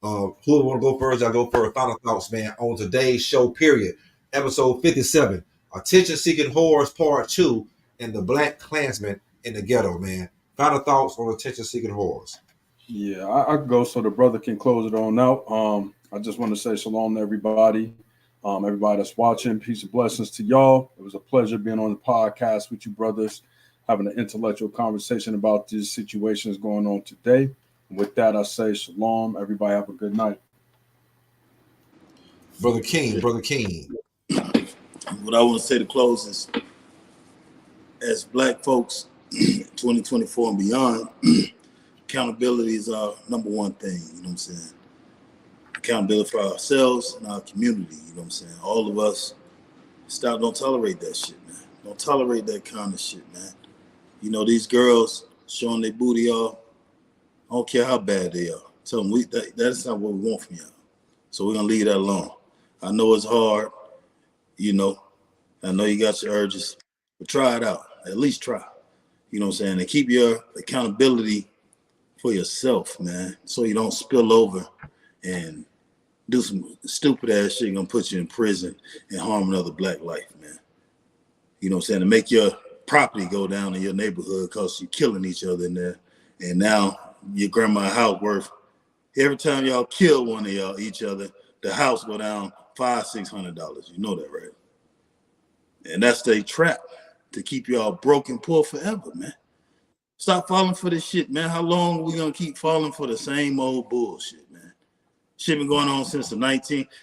want to go first? I'll go first. Final thoughts, man, on today's show, period. Episode 57, Attention-Seeking Whores, Part 2, and the Black Klansmen in the Ghetto, man. Final thoughts on Attention-Seeking Whores. Yeah, I go so the brother can close it on out. I just want to say shalom to everybody. Everybody that's watching, peace and blessings to y'all. It was a pleasure being on the podcast with you brothers, having an intellectual conversation about these situations going on today. And with that, I say shalom. Everybody have a good night. Brother King. What I want to say to close is, as black folks, 2024 and beyond, accountability is our number one thing, you know what I'm saying? Accountability for ourselves and our community, you know what I'm saying? All of us, don't tolerate that shit, man. Don't tolerate that kind of shit, man. You know, these girls showing their booty off, I don't care how bad they are. Tell them that's not what we want from y'all. So we're going to leave that alone. I know it's hard. you know, I know you got your urges, but try it out. At least try. You know what I'm saying? And keep your accountability for yourself, man, so you don't spill over and do some stupid ass shit gonna put you in prison and harm another black life, man. You know what I'm saying? To make your property go down in your neighborhood because you're killing each other in there. And now your grandma's house worth, every time y'all kill one of y'all each other, the house go down $500-$600. You know that, right? And that's their trap to keep y'all broke and poor forever, man. Stop falling for this shit, man. How long are we gonna keep falling for the same old bullshit, man? Shit been going on since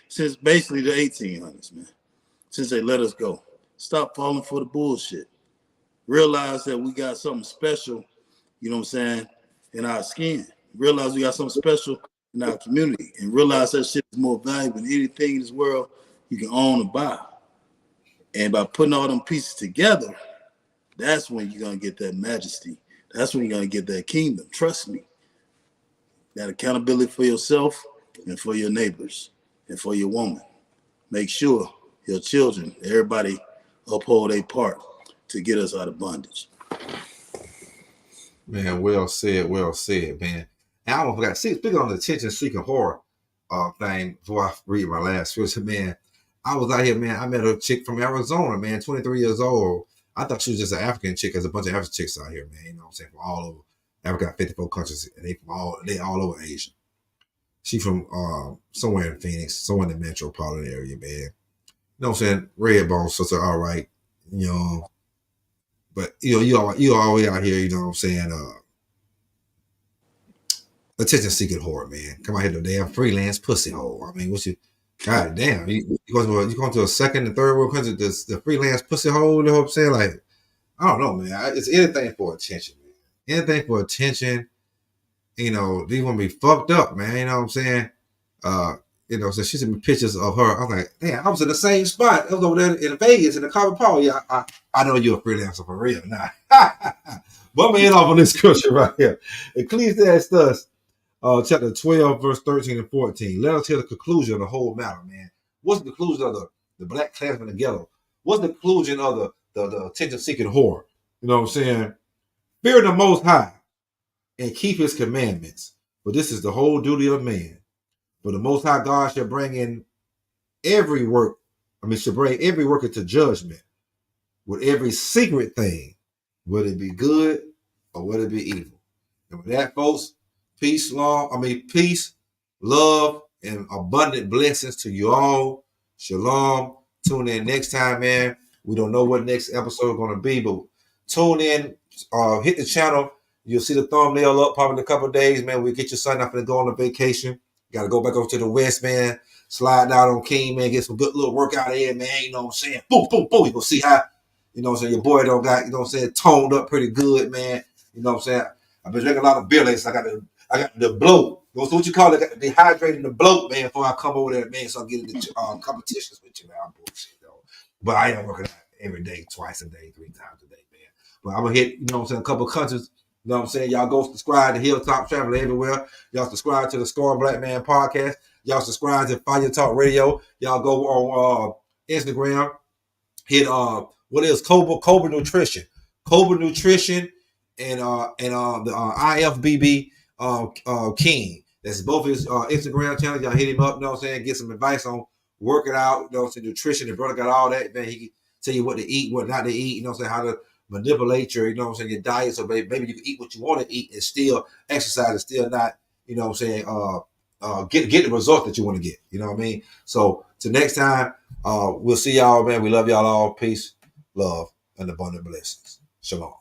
since basically the 1800s, man. Since they let us go. Stop falling for the bullshit. Realize that we got something special, you know what I'm saying, in our skin. Realize we got something special in our community. And realize that shit is more valuable than anything in this world you can own or buy. And by putting all them pieces together, that's when you're gonna get that majesty. That's when you're gonna get that kingdom. Trust me. That accountability for yourself and for your neighbors and for your woman. Make sure your children, everybody uphold their part to get us out of bondage. Man, well said, man. And I almost forgot. Speaking on the attention-seeking horror thing, before I read my last scripture, man, I was out here, man. I met a chick from Arizona, man, 23 years old. I thought she was just an African chick. There's a bunch of African chicks out here, man. You know what I'm saying? From all over. Africa got 54 countries, and they all over Asia. She from somewhere in Phoenix, somewhere in the metropolitan area, man. You know what I'm saying? Red bone sister, all right, you know. But you always out here, you know what I'm saying? Attention seeking whore, man. Come out here to damn freelance pussy hole. I mean, what's you? God damn, you going to a second and third world country, the freelance pussy hole. You know what I'm saying? Like, I don't know, man. It's anything for attention, man. Anything for attention. You know, they want to be fucked up, man. You know what I'm saying? You know, so she sent me pictures of her. I'm like, damn, I was in the same spot. I was over there in Vegas in the Carbon Power. Yeah, I know you're a freelancer for real. Nah. But I'm going to end off on this scripture right here. Ecclesiastes chapter 12, verse 13 and 14. Let us hear the conclusion of the whole matter, man. What's the conclusion of the black Klansmen and Ghetto? What's the conclusion of the attention-seeking whore? You know what I'm saying? Fear the Most High and keep his commandments. For this is the whole duty of man. For the Most High God shall bring every work into judgment with every secret thing, whether it be good or whether it be evil. And with that, folks, peace, love, and abundant blessings to you all. Shalom. Tune in next time, man. We don't know what next episode is going to be, but tune in, hit the channel. You'll see the thumbnail up probably in a couple of days, man. We'll get your son up and go on a vacation. Got to go back over to the West, man. Slide down on King, man. Get some good little workout here, man. You know what I'm saying? Boom, boom, boom. You gonna see how, you know what I'm saying, your boy don't got, you know what I'm saying, toned up pretty good, man. You know what I'm saying? I've been drinking a lot of beer lately, so I got the bloat. What's what you call it? I got the dehydrating the bloat, man, before I come over there, man, so I get into competitions with you, man. I'm bullshit, though. But I am working out every day, twice a day, 3 times a day, man. But I'm gonna hit, you know what I'm saying, a couple of countries. You know what I'm saying? Y'all go subscribe to Hilltop Traveler everywhere. Y'all subscribe to the Scorn Black Man podcast. Y'all subscribe to Fire Talk Radio. Y'all go on Instagram. Hit what is Cobra Nutrition. Cobra Nutrition and the IFBB King. That's both his Instagram channels. Y'all hit him up, you know what I'm saying? Get some advice on working out, you know what I'm saying, nutrition. The brother got all that, man. He can tell you what to eat, what not to eat, you know what I'm saying, how to manipulate your, you know what I'm saying, your diet. So maybe you can eat what you want to eat and still exercise and still not, you know what I'm saying, get the result that you want to get. You know what I mean? So till next time, we'll see y'all, man. We love y'all all. Peace, love, and abundant blessings. Shalom.